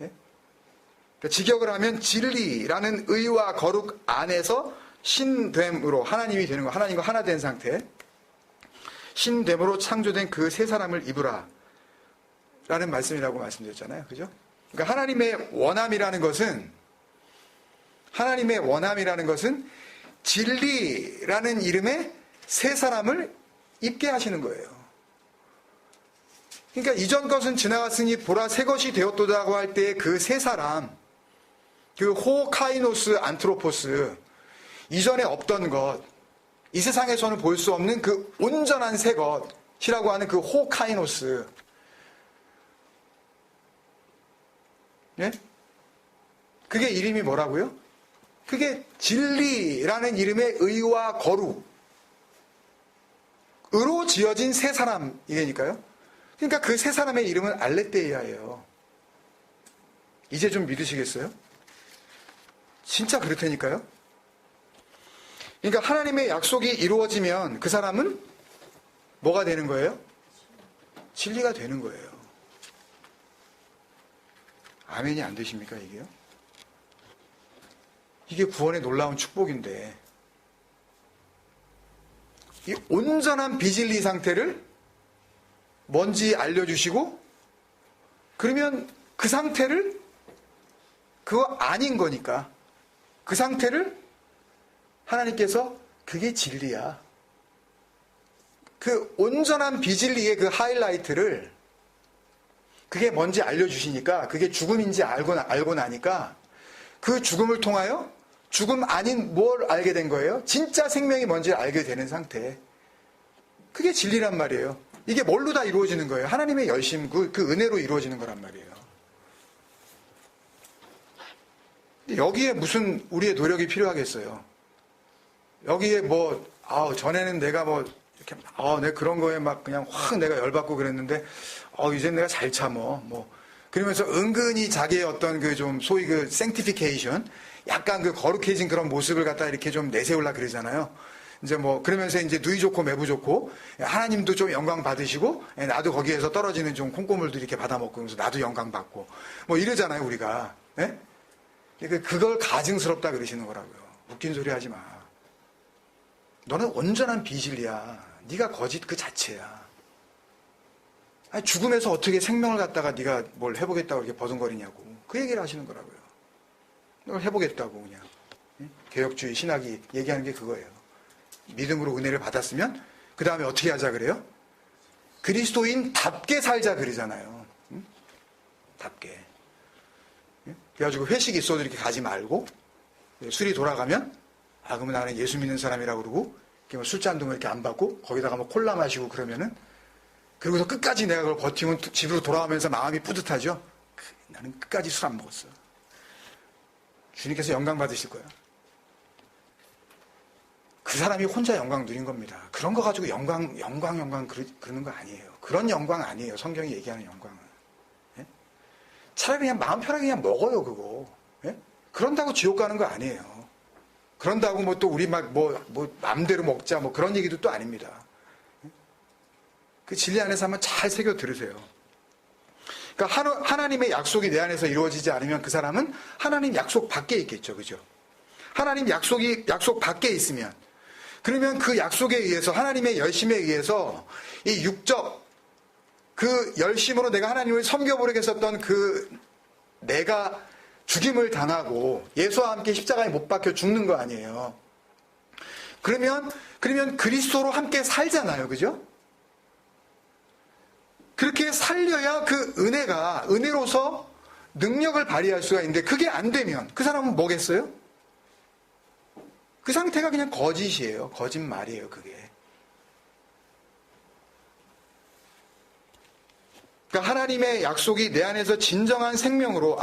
예? 그러니까 직역을 하면 진리라는 의와 거룩 안에서 신됨으로 하나님이 되는 거, 하나님과 하나 된 상태, 신됨으로 창조된 그 새 사람을 입으라 라는 말씀이라고 말씀드렸잖아요. 그죠? 그러니까 하나님의 원함이라는 것은 진리라는 이름의 새 사람을 입게 하시는 거예요. 그러니까 이전 것은 지나갔으니 보라 새 것이 되었도다고 할 때의 그 새 사람, 그 호카이노스 안트로포스, 이전에 없던 것, 이 세상에서는 볼 수 없는 그 온전한 새 것이라고 하는 그 호카이노스. 예? 그게 이름이 뭐라고요? 그게 진리라는 이름의 의와 거룩으로 지어진 새 사람이니까요. 그러니까 그 새 사람의 이름은 알레테이아예요. 이제 좀 믿으시겠어요? 진짜 그렇다니까요. 그러니까 하나님의 약속이 이루어지면 그 사람은 뭐가 되는 거예요? 진리가 되는 거예요. 아멘이 안 되십니까, 이게요? 이게 구원의 놀라운 축복인데, 이 온전한 비진리 상태를 뭔지 알려주시고, 그러면 그 상태를 그거 아닌 거니까, 그 상태를 하나님께서 그게 진리야. 그 온전한 비진리의 그 하이라이트를 그게 뭔지 알려주시니까 그게 죽음인지 알고 나니까 그 죽음을 통하여 죽음 아닌 뭘 알게 된 거예요? 진짜 생명이 뭔지 알게 되는 상태. 그게 진리란 말이에요. 이게 뭘로 다 이루어지는 거예요? 하나님의 열심, 그 은혜로 이루어지는 거란 말이에요. 여기에 무슨 우리의 노력이 필요하겠어요? 여기에 전에는 내가 이렇게, 내가 그런 거에 막 그냥 확 내가 열받고 그랬는데, 이제 내가 잘 참어. 그러면서 은근히 자기의 어떤 그 좀 소위 그 생티피케이션, 약간 그 거룩해진 그런 모습을 갖다 이렇게 좀 내세우려고 그러잖아요. 이제 뭐 그러면서 이제 누이 좋고 매부 좋고 하나님도 좀 영광 받으시고 나도 거기에서 떨어지는 좀 콩고물도 이렇게 받아먹고 그러면서 나도 영광 받고 뭐 이러잖아요 우리가. 예? 그걸 가증스럽다 그러시는 거라고요. 웃긴 소리 하지 마. 너는 온전한 비진리야. 네가 거짓 그 자체야. 아니, 죽음에서 어떻게 생명을 갖다가 네가 뭘 해보겠다고 이렇게 버둥거리냐고. 그 얘기를 하시는 거라고요. 널 해보겠다고 그냥. 개혁주의 신학이 얘기하는 게 그거예요. 믿음으로 은혜를 받았으면 그 다음에 어떻게 하자 그래요? 그리스도인답게 살자 그러잖아요. 응? 답게. 그래가지고 회식이 있어도 이렇게 가지 말고 술이 돌아가면 그러면 나는 예수 믿는 사람이라고 그러고 술잔도 이렇게 안 받고 거기다가 뭐 콜라 마시고 그러면은 그러고서 끝까지 내가 그걸 버티면 집으로 돌아오면서 마음이 뿌듯하죠. 나는 끝까지 술 안 먹었어. 주님께서 영광 받으실 거야. 그 사람이 혼자 영광 누린 겁니다. 그런 거 가지고 영광 그러는 거 아니에요. 그런 영광 아니에요. 성경이 얘기하는 영광은. 예? 차라리 그냥 마음 편하게 그냥 먹어요, 그거. 예? 그런다고 지옥 가는 거 아니에요. 그런다고 뭐 또 우리 막 마음대로 먹자 뭐 그런 얘기도 또 아닙니다. 예? 그 진리 안에서 한번 잘 새겨 들으세요. 그러니까 하나님의 약속이 내 안에서 이루어지지 않으면 그 사람은 하나님 약속 밖에 있겠죠, 그죠? 하나님 약속 밖에 있으면 그러면 그 약속에 의해서 하나님의 열심에 의해서 이 육적 그 열심으로 내가 하나님을 섬겨보려겠었던 그 내가 죽임을 당하고 예수와 함께 십자가에 못 박혀 죽는 거 아니에요. 그러면 그리스도로 함께 살잖아요, 그죠? 그렇게 살려야 그 은혜로서 능력을 발휘할 수가 있는데 그게 안 되면 그 사람은 뭐겠어요? 그 상태가 그냥 거짓이에요. 거짓말이에요, 그게. 그러니까 하나님의 약속이 내 안에서 진정한 생명으로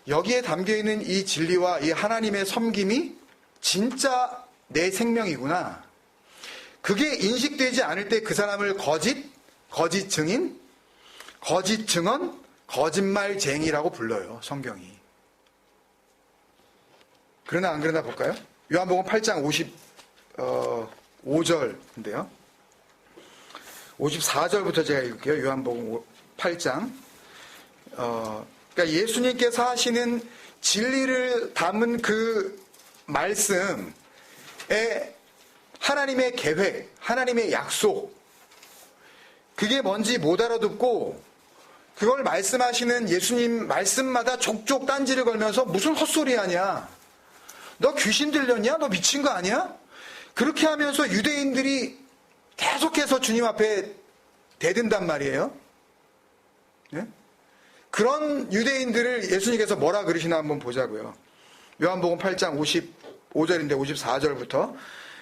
여기에 담겨있는 이 진리와 이 하나님의 섬김이 진짜 내 생명이구나. 그게 인식되지 않을 때 그 사람을 거짓 증인, 거짓 증언, 거짓말쟁이라고 불러요, 성경이. 그러나 안 그러나 볼까요? 요한복음 8장 55절인데요. 54절부터 제가 읽을게요. 요한복음 8장. 그러니까 예수님께서 하시는 진리를 담은 그 말씀에 하나님의 계획, 하나님의 약속, 그게 뭔지 못 알아듣고 그걸 말씀하시는 예수님 말씀마다 족족 딴지를 걸면서 무슨 헛소리 하냐? 너 귀신 들렸냐? 너 미친 거 아니야? 그렇게 하면서 유대인들이 계속해서 주님 앞에 대든단 말이에요. 네? 그런 유대인들을 예수님께서 뭐라 그러시나 한번 보자고요. 요한복음 8장 55절인데 54절부터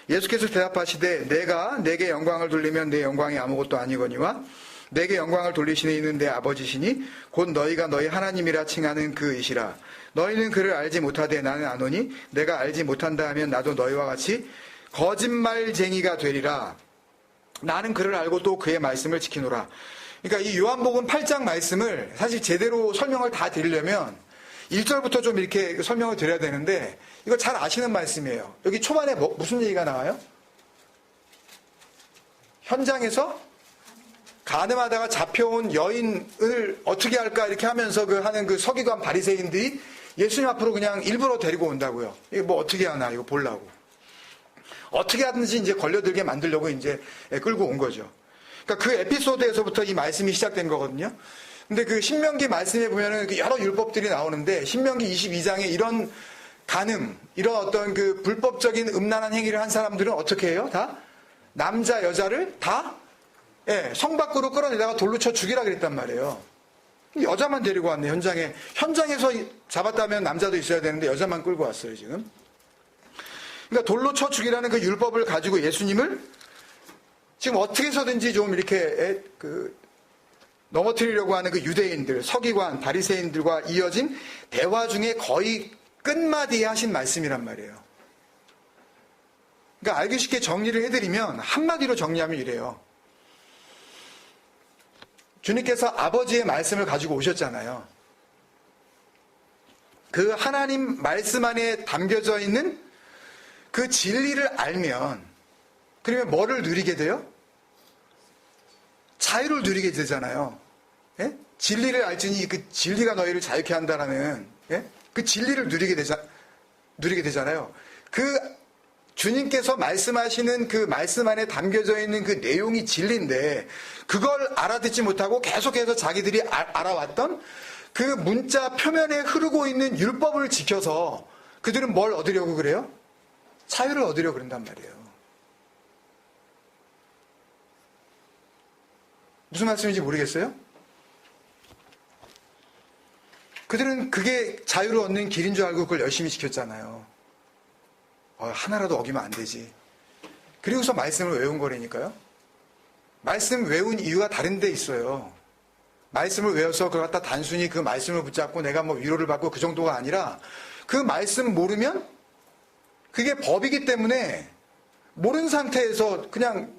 예수께서 대답하시되 내가 내게 영광을 돌리면 내 영광이 아무것도 아니거니와 내게 영광을 돌리시는 이는 내 아버지시니 곧 너희가 너희 하나님이라 칭하는 그이시라. 너희는 그를 알지 못하되 나는 아노니 내가 알지 못한다 하면 나도 너희와 같이 거짓말쟁이가 되리라. 나는 그를 알고 또 그의 말씀을 지키노라. 그러니까 이 요한복음 8장 말씀을 사실 제대로 설명을 다 드리려면 1절부터 좀 이렇게 설명을 드려야 되는데 이거 잘 아시는 말씀이에요. 여기 초반에 무슨 얘기가 나와요? 현장에서 간음하다가 잡혀온 여인을 어떻게 할까 이렇게 하면서 하는 그 서기관 바리새인들이 예수님 앞으로 그냥 일부러 데리고 온다고요. 이거 뭐 어떻게 하나 이거 보려고. 어떻게 하든지 이제 걸려들게 만들려고 이제 끌고 온 거죠. 그러니까 그 에피소드에서부터 이 말씀이 시작된 거거든요. 근데 그 신명기 말씀에 보면은 여러 율법들이 나오는데 신명기 22장에 이런 간음, 이런 어떤 그 불법적인 음란한 행위를 한 사람들은 어떻게 해요? 다 남자 여자를 다 성 밖으로 끌어내다가 돌로 쳐 죽이라 그랬단 말이에요. 여자만 데리고 왔네, 현장에서 잡았다면 남자도 있어야 되는데 여자만 끌고 왔어요, 지금. 그러니까 돌로 쳐 죽이라는 그 율법을 가지고 예수님을 지금 어떻게 해서든지 좀 이렇게 넘어뜨리려고 하는 그 유대인들, 서기관, 바리새인들과 이어진 대화 중에 거의 끝마디에 하신 말씀이란 말이에요. 그러니까 알기 쉽게 정리를 해드리면 한마디로 정리하면 이래요. 주님께서 아버지의 말씀을 가지고 오셨잖아요. 그 하나님 말씀 안에 담겨져 있는 그 진리를 알면, 그러면 뭐를 누리게 돼요? 자유를 누리게 되잖아요. 예? 진리를 알지니 그 진리가 너희를 자유케 한다라는, 예? 그 진리를 누리게 되잖아요. 그 주님께서 말씀하시는 그 말씀 안에 담겨져 있는 그 내용이 진리인데, 그걸 알아듣지 못하고 계속해서 자기들이 알아왔던 그 문자 표면에 흐르고 있는 율법을 지켜서 그들은 뭘 얻으려고 그래요? 자유를 얻으려고 그런단 말이에요. 무슨 말씀인지 모르겠어요? 그들은 그게 자유를 얻는 길인 줄 알고 그걸 열심히 지켰잖아요. 하나라도 어기면 안 되지. 그리고서 말씀을 외운 거라니까요. 말씀 외운 이유가 다른 데 있어요. 말씀을 외워서 그걸 갖다 단순히 그 말씀을 붙잡고 내가 뭐 위로를 받고 그 정도가 아니라, 그 말씀 모르면 그게 법이기 때문에 모르는 상태에서 그냥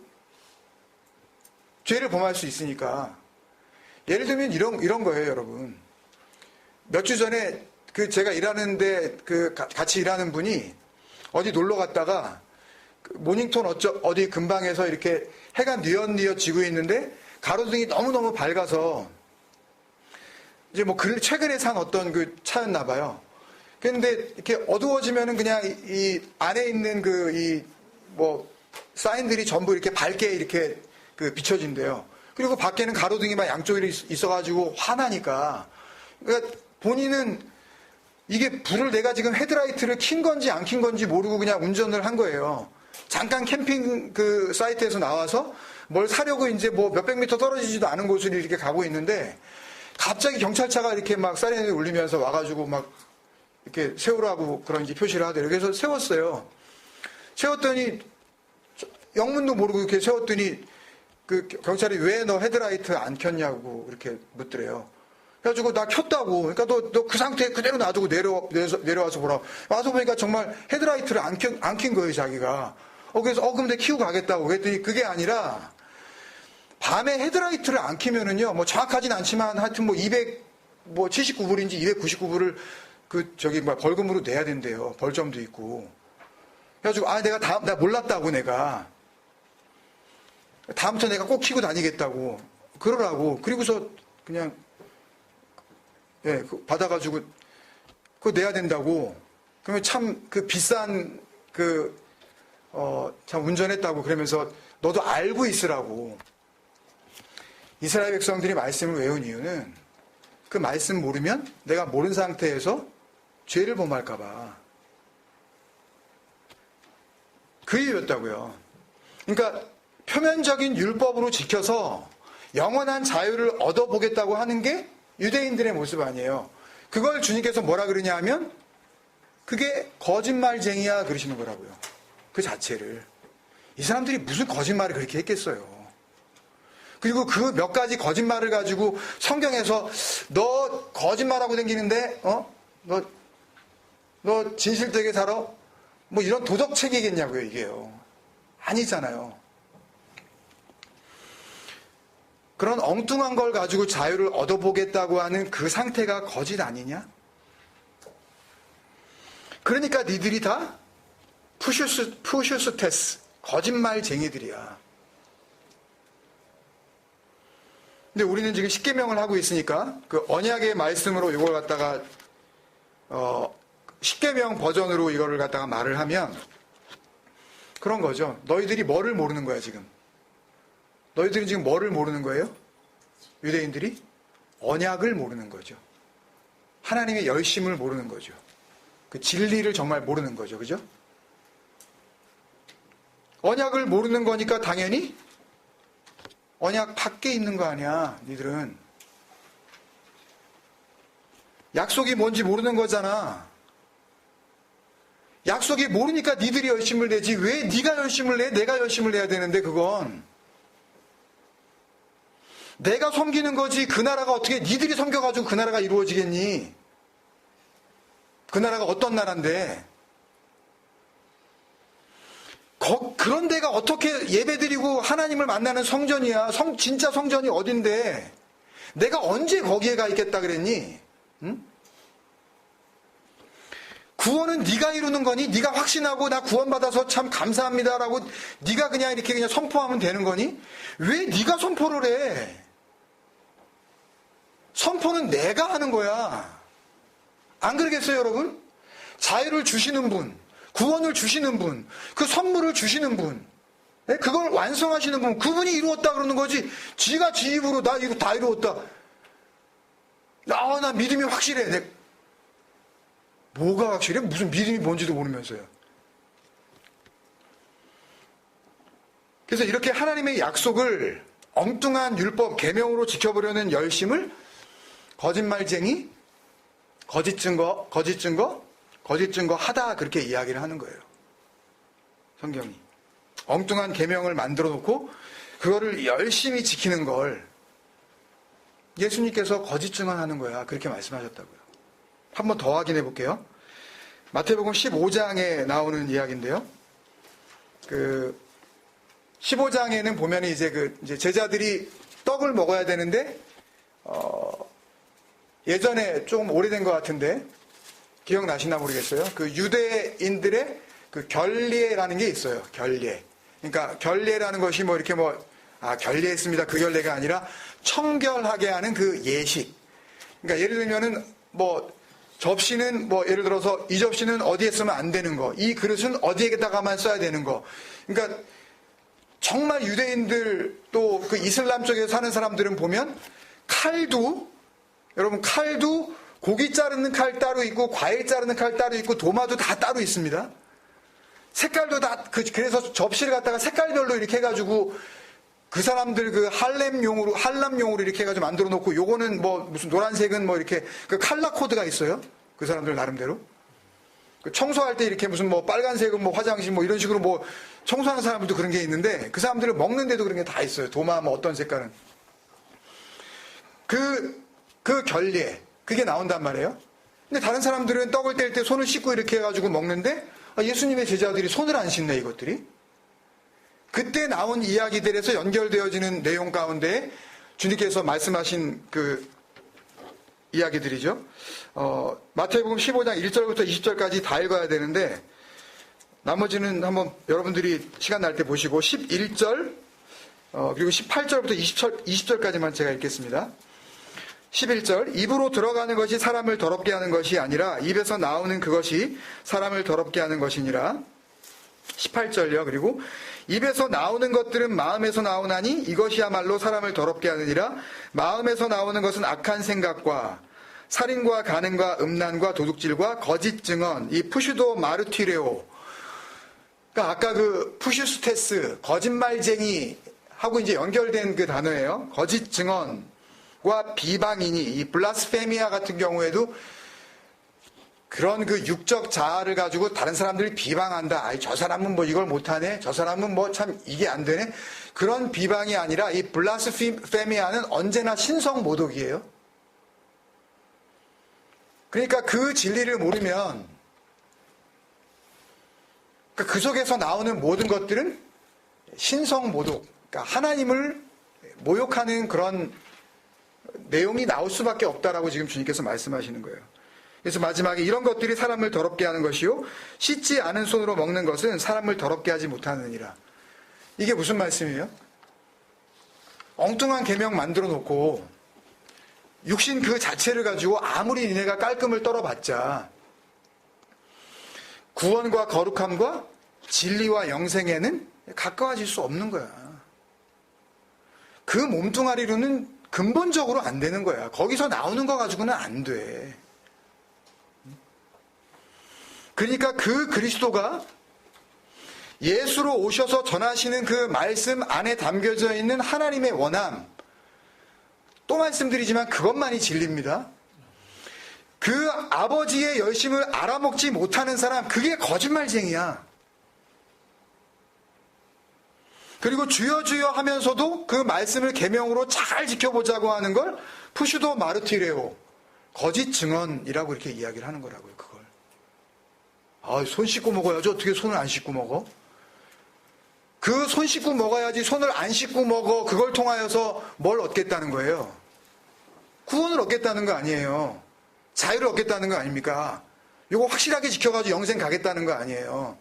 죄를 범할 수 있으니까. 예를 들면 이런 거예요, 여러분. 몇 주 전에 제가 일하는데 같이 일하는 분이 어디 놀러 갔다가 모닝톤 어디 근방에서 이렇게 해가 뉘엿뉘엿 지고 있는데 가로등이 너무너무 밝아서 이제 뭐 최근에 산 어떤 그 차였나 봐요. 그런데 이렇게 어두워지면은 그냥 이 안에 있는 사인들이 전부 이렇게 밝게 이렇게 비춰진대요. 그리고 밖에는 가로등이 막 양쪽에 있어가지고 화나니까. 그러니까 본인은 이게 불을 내가 지금 헤드라이트를 킨 건지 안 킨 건지 모르고 그냥 운전을 한 거예요. 잠깐 캠핑 사이트에서 나와서 뭘 사려고 이제 뭐 몇백 미터 떨어지지도 않은 곳을 이렇게 가고 있는데 갑자기 경찰차가 이렇게 막 사이렌을 울리면서 와가지고 막 이렇게 세우라고 그런 표시를 하더래요. 그래서 세웠어요. 세웠더니 영문도 모르고 이렇게 세웠더니 그 경찰이 왜 너 헤드라이트 안 켰냐고 이렇게 묻더래요. 그래가지고 나 켰다고. 그러니까 너 그 상태에 그대로 놔두고 내려와서 보라. 와서 보니까 정말 헤드라이트를 안 킨 거예요, 자기가. 그래서 그럼 내가 키우고 가겠다고. 그랬더니 그게 아니라 밤에 헤드라이트를 안 키면은요, 뭐 정확하진 않지만 하여튼 뭐 279불인지 299불을 벌금으로 내야 된대요. 벌점도 있고. 그래가지고 내가 몰랐다고 내가. 다음부터 내가 꼭 키고 다니겠다고. 그러라고. 그리고서 그냥 받아가지고 그거 내야 된다고. 그러면 참 비싼 참 운전했다고 그러면서 너도 알고 있으라고. 이스라엘 백성들이 말씀을 외운 이유는 그 말씀 모르면 내가 모르는 상태에서 죄를 범할까봐. 그 이유였다고요. 그러니까 표면적인 율법으로 지켜서 영원한 자유를 얻어보겠다고 하는 게 유대인들의 모습 아니에요. 그걸 주님께서 뭐라 그러냐 하면 그게 거짓말쟁이야 그러시는 거라고요. 그 자체를. 이 사람들이 무슨 거짓말을 그렇게 했겠어요. 그리고 그 몇 가지 거짓말을 가지고 성경에서 너 거짓말하고 다니는데 너 진실되게 살아? 뭐 이런 도덕책이겠냐고요, 이게요. 아니잖아요. 그런 엉뚱한 걸 가지고 자유를 얻어보겠다고 하는 그 상태가 거짓 아니냐? 그러니까 니들이 다 푸슈스테스, 거짓말쟁이들이야. 근데 우리는 지금 십계명을 하고 있으니까 그 언약의 말씀으로 이걸 갖다가 십계명 버전으로 이거를 갖다가 말을 하면 그런 거죠. 너희들이 뭐를 모르는 거야 지금? 너희들은 지금 뭐를 모르는 거예요? 유대인들이 언약을 모르는 거죠. 하나님의 열심을 모르는 거죠. 그 진리를 정말 모르는 거죠. 그죠? 언약을 모르는 거니까 당연히 언약 밖에 있는 거 아니야, 니들은. 약속이 뭔지 모르는 거잖아. 약속이 모르니까 니들이 열심을 내지 왜 니가 열심을 내? 내가 열심을 내야 되는데 그건. 내가 섬기는 거지 그 나라가 어떻게 니들이 섬겨가지고 그 나라가 이루어지겠니? 그 나라가 어떤 나라인데. 그런 데가 어떻게 예배드리고 하나님을 만나는 성전이야. 진짜 성전이 어딘데. 내가 언제 거기에 가 있겠다 그랬니? 응? 구원은 네가 이루는 거니? 네가 확신하고 나 구원받아서 참 감사합니다라고 네가 그냥 이렇게 그냥 선포하면 되는 거니? 왜 네가 선포를 해? 선포는 내가 하는 거야. 안 그러겠어요, 여러분? 자유를 주시는 분, 구원을 주시는 분, 그 선물을 주시는 분, 그걸 완성하시는 분, 그분이 이루었다 그러는 거지. 지가 지 입으로 나 이거 다 이루었다. 나 믿음이 확실해. 뭐가 확실해? 무슨 믿음이 뭔지도 모르면서요. 그래서 이렇게 하나님의 약속을 엉뚱한 율법, 계명으로 지켜보려는 열심을 거짓말쟁이, 거짓 증거 하다 그렇게 이야기를 하는 거예요. 성경이. 엉뚱한 계명을 만들어 놓고 그거를 열심히 지키는 걸 예수님께서 거짓 증언하는 거야. 그렇게 말씀하셨다고요. 한 번 더 확인해 볼게요. 마태복음 15장에 나오는 이야기인데요. 15장에는 보면 이제 제자들이 떡을 먹어야 되는데, 예전에 좀 오래된 것 같은데, 기억나시나 모르겠어요. 그 유대인들의 그 결례라는 게 있어요. 결례. 그러니까 결례라는 것이 뭐 이렇게 결례했습니다. 그 결례가 아니라 청결하게 하는 그 예식. 그러니까 예를 들면은 접시는 예를 들어서 이 접시는 어디에 쓰면 안 되는 거, 이 그릇은 어디에다가만 써야 되는 거. 그러니까 정말 유대인들 또 그 이슬람 쪽에 사는 사람들은 보면 여러분 칼도 고기 자르는 칼 따로 있고 과일 자르는 칼 따로 있고 도마도 다 따로 있습니다. 색깔도 다 그래서 접시를 갖다가 색깔별로 이렇게 해가지고 그 사람들 그 한람용으로 이렇게 해가지고 만들어 놓고, 요거는 무슨 노란색은 이렇게 그 칼라 코드가 있어요. 그 사람들 나름대로. 그 청소할 때 이렇게 무슨 빨간색은 화장실 이런 식으로 청소하는 사람들도 그런 게 있는데, 그 사람들은 먹는데도 그런 게 다 있어요. 도마 어떤 색깔은. 그 결례. 그게 나온단 말이에요. 근데 다른 사람들은 떡을 뗄 때 손을 씻고 이렇게 해가지고 먹는데, 예수님의 제자들이 손을 안 씻네, 이것들이. 그때 나온 이야기들에서 연결되어지는 내용 가운데 주님께서 말씀하신 그 이야기들이죠. 마태복음 15장 1절부터 20절까지 다 읽어야 되는데, 나머지는 한번 여러분들이 시간 날 때 보시고 11절 그리고 18절부터 20절까지만 제가 읽겠습니다. 11절, 입으로 들어가는 것이 사람을 더럽게 하는 것이 아니라 입에서 나오는 그것이 사람을 더럽게 하는 것이니라. 18절요. 그리고 입에서 나오는 것들은 마음에서 나오나니 이것이야말로 사람을 더럽게 하느니라. 마음에서 나오는 것은 악한 생각과 살인과 간음과 음란과 도둑질과 거짓 증언, 이 푸슈도 마르티레오. 그러니까 아까 그 푸슈스테스, 거짓말쟁이 하고 이제 연결된 그 단어예요. 거짓 증언과 비방이니, 이 블라스페미아 같은 경우에도 그런 그 육적 자아를 가지고 다른 사람들이 비방한다. 저 사람은 이걸 못하네. 저 사람은 참 이게 안 되네. 그런 비방이 아니라 이 블라스페미아는 언제나 신성 모독이에요. 그러니까 그 진리를 모르면 그 속에서 나오는 모든 것들은 신성 모독, 그러니까 하나님을 모욕하는 그런 내용이 나올 수밖에 없다라고 지금 주님께서 말씀하시는 거예요. 그래서 마지막에 이런 것들이 사람을 더럽게 하는 것이요 씻지 않은 손으로 먹는 것은 사람을 더럽게 하지 못하느니라. 이게 무슨 말씀이에요? 엉뚱한 계명 만들어 놓고 육신 그 자체를 가지고 아무리 니네가 깔끔을 떨어봤자 구원과 거룩함과 진리와 영생에는 가까워질 수 없는 거야. 그 몸뚱아리로는 근본적으로 안 되는 거야. 거기서 나오는 거 가지고는 안 돼. 그러니까 그 그리스도가 예수로 오셔서 전하시는 그 말씀 안에 담겨져 있는 하나님의 원함, 또 말씀드리지만 그것만이 진리입니다. 그 아버지의 열심을 알아먹지 못하는 사람, 그게 거짓말쟁이야. 그리고 주여 주여 하면서도 그 말씀을 계명으로 잘 지켜보자고 하는 걸 푸슈도 마르티레오, 거짓 증언이라고 이렇게 이야기를 하는 거라고요. 그걸. 손 씻고 먹어야지. 어떻게 손을 안 씻고 먹어? 그 손 씻고 먹어야지. 손을 안 씻고 먹어. 그걸 통하여서 뭘 얻겠다는 거예요? 구원을 얻겠다는 거 아니에요. 자유를 얻겠다는 거 아닙니까? 이거 확실하게 지켜가지고 영생 가겠다는 거 아니에요.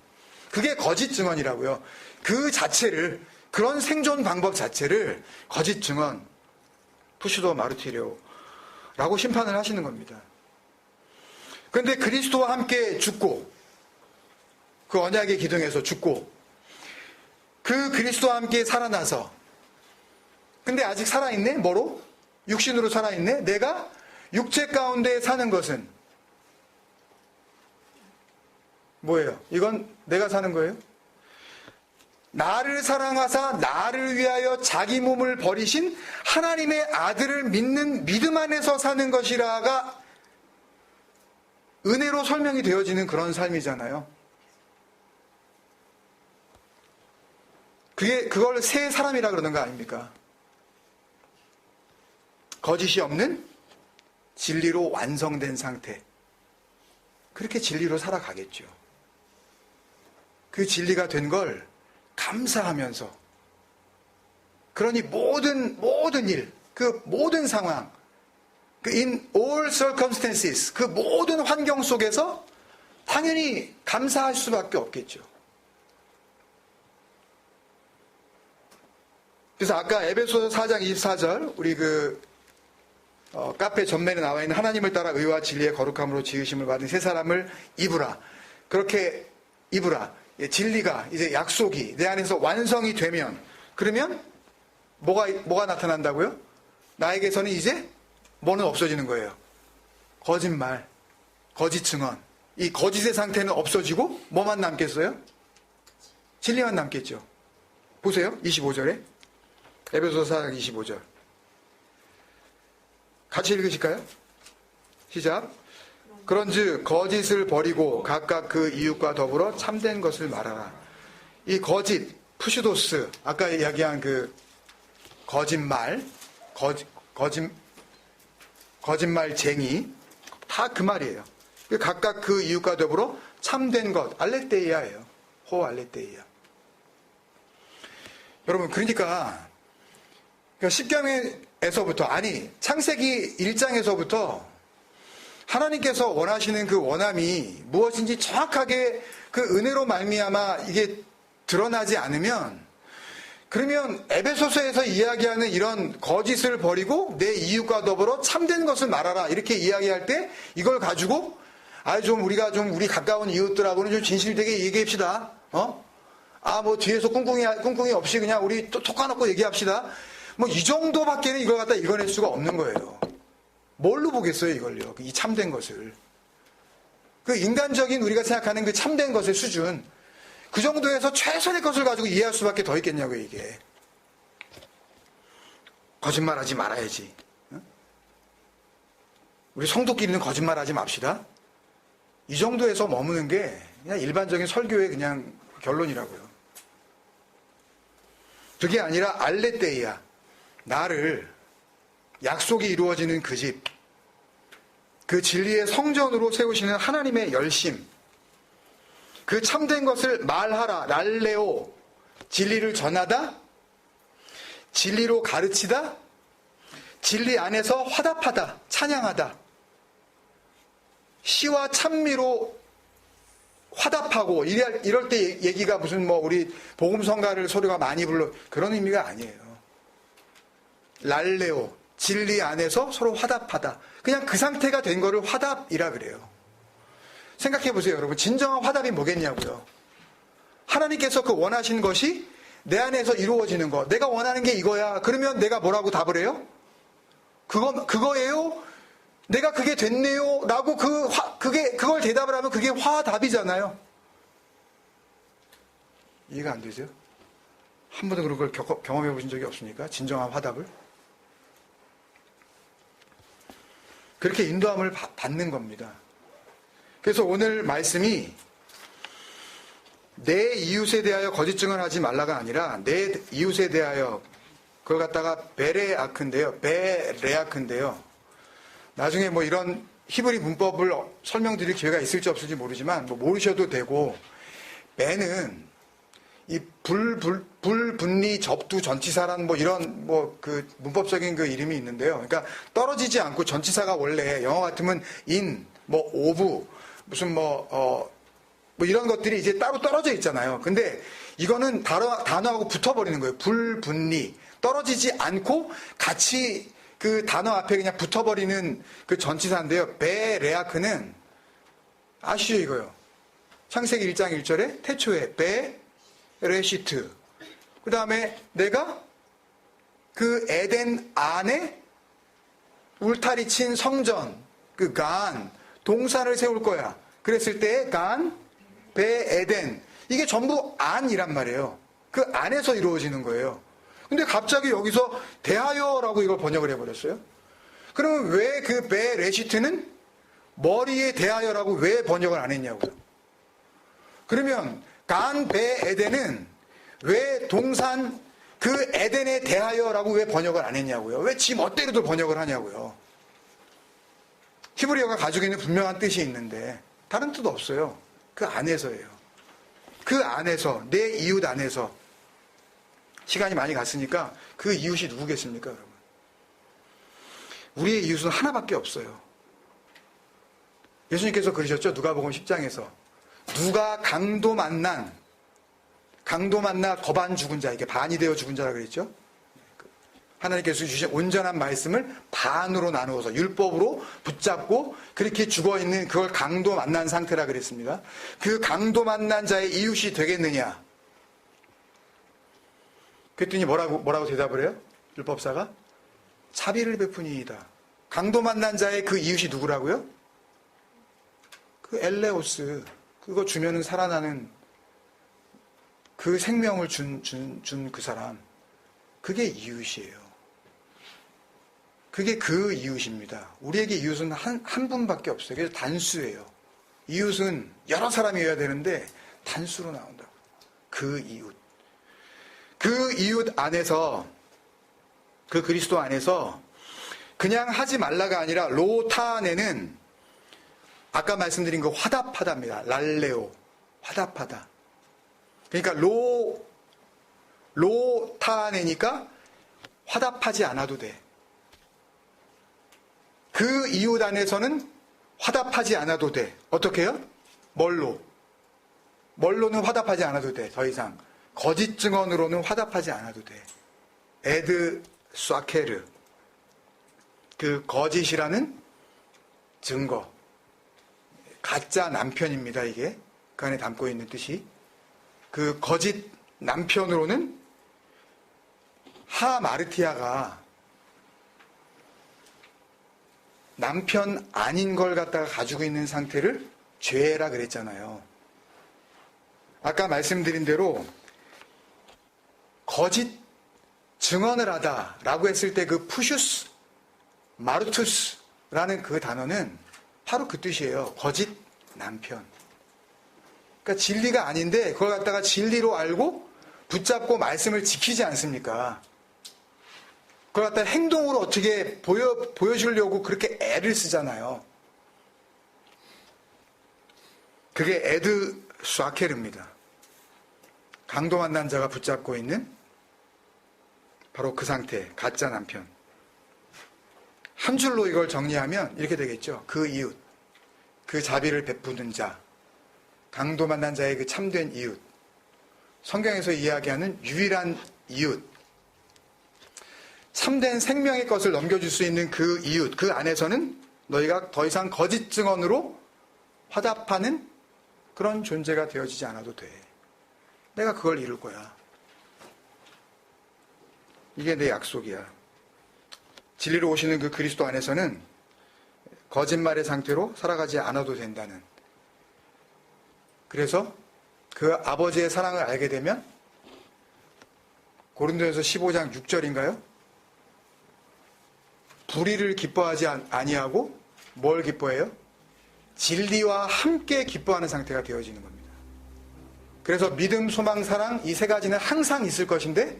그게 거짓 증언이라고요. 그 자체를, 그런 생존 방법 자체를 거짓 증언, 푸시도 마르티리오라고 심판을 하시는 겁니다. 그런데 그리스도와 함께 죽고, 그 언약의 기둥에서 죽고, 그 그리스도와 함께 살아나서, 근데 아직 살아있네? 뭐로? 육신으로 살아있네? 내가 육체 가운데 사는 것은 뭐예요? 이건 내가 사는 거예요? 나를 사랑하사 나를 위하여 자기 몸을 버리신 하나님의 아들을 믿는 믿음 안에서 사는 것이라가 은혜로 설명이 되어지는 그런 삶이잖아요. 그걸 새 사람이라 그러는 거 아닙니까? 거짓이 없는 진리로 완성된 상태. 그렇게 진리로 살아가겠죠. 그 진리가 된 걸 감사하면서, 그러니 모든 일, 그 모든 상황, 그 in all circumstances, 그 모든 환경 속에서 당연히 감사할 수밖에 없겠죠. 그래서 아까 에베소서 4장 24절, 우리 카페 전면에 나와 있는 하나님을 따라 의와 진리의 거룩함으로 지으심을 받은 새 사람을 입으라. 그렇게 입으라. 진리가, 이제 약속이 내 안에서 완성이 되면, 그러면 뭐가 나타난다고요? 나에게서는 이제 뭐는 없어지는 거예요? 거짓말, 거짓 증언. 이 거짓의 상태는 없어지고 뭐만 남겠어요? 진리만 남겠죠. 보세요. 25절에. 에베소서 4장 25절. 같이 읽으실까요? 시작. 그런즉 거짓을 버리고 각각 그 이웃과 더불어 참된 것을 말하라. 이 거짓, 푸시도스, 아까 이야기한 그 거짓말, 거짓말쟁이, 다 그 말이에요. 각각 그 이웃과 더불어 참된 것, 알레테이아예요. 호 알레테이아. 여러분, 그러니까 십계명에서부터, 아니 창세기 1장에서부터 하나님께서 원하시는 그 원함이 무엇인지 정확하게 그 은혜로 말미암아 이게 드러나지 않으면, 그러면 에베소서에서 이야기하는 이런 거짓을 버리고 내 이웃과 더불어 참된 것을 말하라 이렇게 이야기할 때 이걸 가지고 우리가 우리 가까운 이웃들하고는 좀 진실되게 얘기합시다. 뭐 뒤에서 꿍꿍이 없이 그냥 우리 톡 까놓고 얘기합시다. 뭐 이 정도밖에는 이걸 갖다 읽어낼 수가 없는 거예요. 뭘로 보겠어요, 이걸요? 이 참된 것을. 그 인간적인 우리가 생각하는 그 참된 것의 수준, 그 정도에서 최선의 것을 가지고 이해할 수밖에 더 있겠냐고요, 이게. 거짓말하지 말아야지. 우리 성도끼리는 거짓말하지 맙시다. 이 정도에서 머무는 게 그냥 일반적인 설교의 그냥 결론이라고요. 그게 아니라 알레테이아, 나를 약속이 이루어지는 그 집, 그 진리의 성전으로 세우시는 하나님의 열심, 그 참된 것을 말하라, 랄레오, 진리를 전하다, 진리로 가르치다, 진리 안에서 화답하다, 찬양하다, 시와 찬미로 화답하고, 이럴 때 얘기가 무슨 우리 복음성가를 소리가 많이 불러, 그런 의미가 아니에요. 랄레오, 진리 안에서 서로 화답하다. 그냥 그 상태가 된 거를 화답이라 그래요. 생각해 보세요, 여러분. 진정한 화답이 뭐겠냐고요. 하나님께서 그 원하시는 것이 내 안에서 이루어지는 거. 내가 원하는 게 이거야. 그러면 내가 뭐라고 답을 해요? 그거예요? 내가 그게 됐네요? 라고 그걸 대답을 하면 그게 화답이잖아요. 이해가 안 되세요? 한 번도 그런 걸 경험해 보신 적이 없습니까? 진정한 화답을? 그렇게 인도함을 받는 겁니다. 그래서 오늘 말씀이 내 이웃에 대하여 거짓 증언하지 말라가 아니라 내 이웃에 대하여, 그걸 갖다가 베레아크인데요. 나중에 이런 히브리 문법을 설명드릴 기회가 있을지 없을지 모르지만 모르셔도 되고, 베는 이 불분리 접두 전치사라는 이런 그 문법적인 그 이름이 있는데요. 그러니까 떨어지지 않고, 전치사가 원래 영어 같으면 in, 오브, 무슨 뭐 이런 것들이 이제 따로 떨어져 있잖아요. 근데 이거는 단어하고 붙어버리는 거예요. 불분리. 떨어지지 않고 같이 그 단어 앞에 그냥 붙어버리는 그 전치사인데요. 베레아크는 아시죠 이거요. 창세기 1장 1절에 태초에 베레시트. 그 다음에 내가 그 에덴 안에 울타리 친 성전, 그 간, 동산을 세울 거야. 그랬을 때 간, 베에덴. 이게 전부 안이란 말이에요. 그 안에서 이루어지는 거예요. 근데 갑자기 여기서 대하여라고 이걸 번역을 해버렸어요. 그러면 왜 그 베레시트는 머리에 대하여라고 왜 번역을 안 했냐고요. 그러면 간, 베에덴은 왜 동산 그 에덴에 대하여라고 왜 번역을 안 했냐고요. 왜 지 멋대로도 번역을 하냐고요. 히브리어가 가지고 있는 분명한 뜻이 있는데 다른 뜻 없어요. 그 안에서예요. 그 안에서, 내 이웃 안에서. 시간이 많이 갔으니까 그 이웃이 누구겠습니까, 여러분? 우리의 이웃은 하나밖에 없어요. 예수님께서 그러셨죠? 누가복음 10장에서. 누가 강도 만나 거반 죽은 자에게, 반이 되어 죽은 자라 그랬죠? 하나님께서 주신 온전한 말씀을 반으로 나누어서 율법으로 붙잡고 그렇게 죽어있는 그걸 강도 만난 상태라 그랬습니다. 그 강도 만난 자의 이웃이 되겠느냐? 그랬더니 뭐라고 대답을 해요? 율법사가? 자비를 베푸니이다. 강도 만난 자의 그 이웃이 누구라고요? 그 엘레오스. 그거 주면은 살아나는 그 생명을 준 그 사람. 그게 이웃이에요. 그게 그 이웃입니다. 우리에게 이웃은 한 분밖에 없어요. 그래서 단수예요. 이웃은 여러 사람이어야 되는데 단수로 나온다고. 그 이웃. 그 이웃 안에서, 그 그리스도 안에서 그냥 하지 말라가 아니라 로타네는 아까 말씀드린 거 화답하다입니다. 랄레오. 화답하다. 그러니까 로타네니까 화답하지 않아도 돼. 그 이웃 안에서는 화답하지 않아도 돼. 어떻게 해요? 뭘로는 화답하지 않아도 돼. 더 이상. 거짓 증언으로는 화답하지 않아도 돼. 에드 쏴케르. 그 거짓이라는 증거. 가짜 남편입니다, 이게. 그 안에 담고 있는 뜻이. 그 거짓 남편으로는 하마르티아가 남편 아닌 걸 갖다가 가지고 있는 상태를 죄라 그랬잖아요. 아까 말씀드린 대로 거짓 증언을 하다라고 했을 때 그 푸슈스, 마르투스라는 그 단어는 바로 그 뜻이에요. 거짓 남편. 그러니까 진리가 아닌데 그걸 갖다가 진리로 알고 붙잡고 말씀을 지키지 않습니까? 그걸 갖다 행동으로 어떻게 보여주려고 그렇게 애를 쓰잖아요. 그게 에드 쏴케르입니다. 강도 만난 자가 붙잡고 있는 바로 그 상태, 가짜 남편. 한 줄로 이걸 정리하면 이렇게 되겠죠. 그 이웃, 그 자비를 베푸는 자, 강도 만난 자의 그 참된 이웃. 성경에서 이야기하는 유일한 이웃. 참된 생명의 것을 넘겨줄 수 있는 그 이웃, 그 안에서는 너희가 더 이상 거짓 증언으로 화답하는 그런 존재가 되어지지 않아도 돼. 내가 그걸 이룰 거야. 이게 내 약속이야. 진리로 오시는 그 그리스도 안에서는 거짓말의 상태로 살아가지 않아도 된다는. 그래서 그 아버지의 사랑을 알게 되면 고린도전서 15장 6절인가요? 불의를 기뻐하지 아니하고 뭘 기뻐해요? 진리와 함께 기뻐하는 상태가 되어지는 겁니다. 그래서 믿음, 소망, 사랑 이 세 가지는 항상 있을 것인데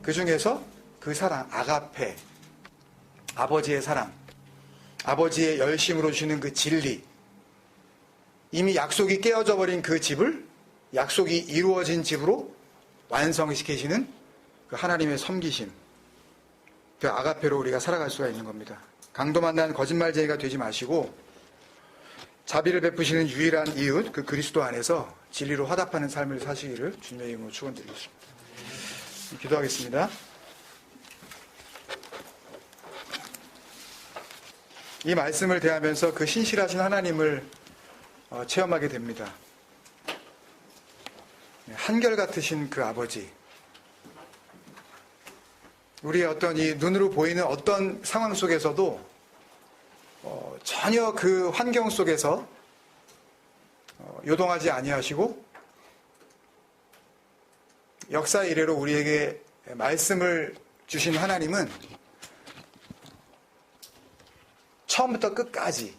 그 중에서 그 사랑, 아가페, 아버지의 사랑, 아버지의 열심으로 주시는 그 진리, 이미 약속이 깨어져 버린 그 집을 약속이 이루어진 집으로 완성시키시는 그 하나님의 섬기심, 그 아가페로 우리가 살아갈 수가 있는 겁니다. 강도 만난 거짓말쟁이가 되지 마시고 자비를 베푸시는 유일한 이웃, 그 그리스도 안에서 진리로 화답하는 삶을 사시기를 주님의 이름으로 축원드리겠습니다. 기도하겠습니다. 이 말씀을 대하면서 그 신실하신 하나님을 체험하게 됩니다. 한결같으신 그 아버지, 우리의 어떤 이 눈으로 보이는 어떤 상황 속에서도 전혀 그 환경 속에서 요동하지 아니하시고 역사 이래로 우리에게 말씀을 주신 하나님은 처음부터 끝까지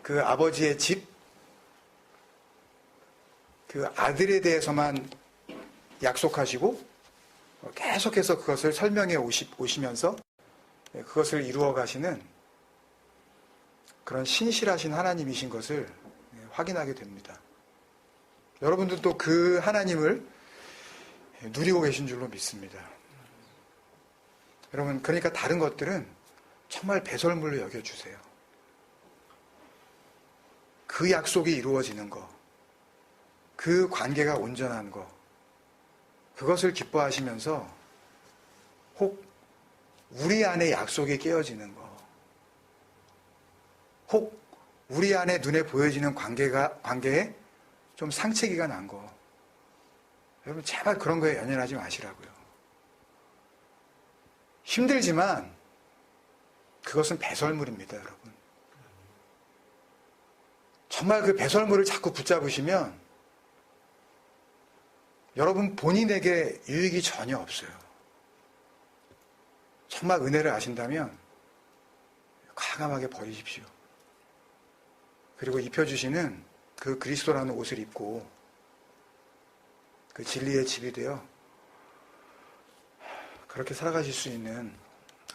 그 아버지의 집, 그 아들에 대해서만 약속하시고 계속해서 그것을 설명해 오시면서 그것을 이루어 가시는 그런 신실하신 하나님이신 것을 확인하게 됩니다. 여러분들도 그 하나님을 누리고 계신 줄로 믿습니다. 여러분, 그러니까 다른 것들은 정말 배설물로 여겨주세요. 그 약속이 이루어지는 것, 그 관계가 온전한 것, 그것을 기뻐하시면서 혹 우리 안에 약속이 깨어지는 것, 혹 우리 안에 눈에 보여지는 관계에 좀 상체기가 난 거, 여러분 제발 그런 거에 연연하지 마시라고요. 힘들지만 그것은 배설물입니다, 여러분. 정말 그 배설물을 자꾸 붙잡으시면 여러분 본인에게 유익이 전혀 없어요. 정말 은혜를 아신다면 과감하게 버리십시오. 그리고 입혀주시는 그 그리스도라는 옷을 입고 그 진리의 집이 되어 그렇게 살아가실 수 있는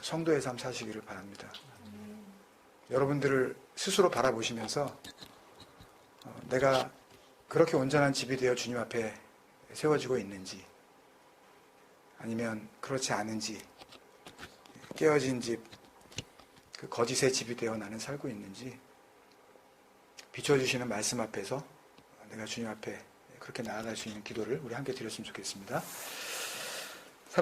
성도의 삶 사시기를 바랍니다. 여러분들을 스스로 바라보시면서 내가 그렇게 온전한 집이 되어 주님 앞에 세워지고 있는지, 아니면 그렇지 않은지, 깨어진 집, 그 거짓의 집이 되어 나는 살고 있는지 비춰주시는 말씀 앞에서 내가 주님 앞에 그렇게 나아갈 수 있는 기도를 우리 함께 드렸으면 좋겠습니다.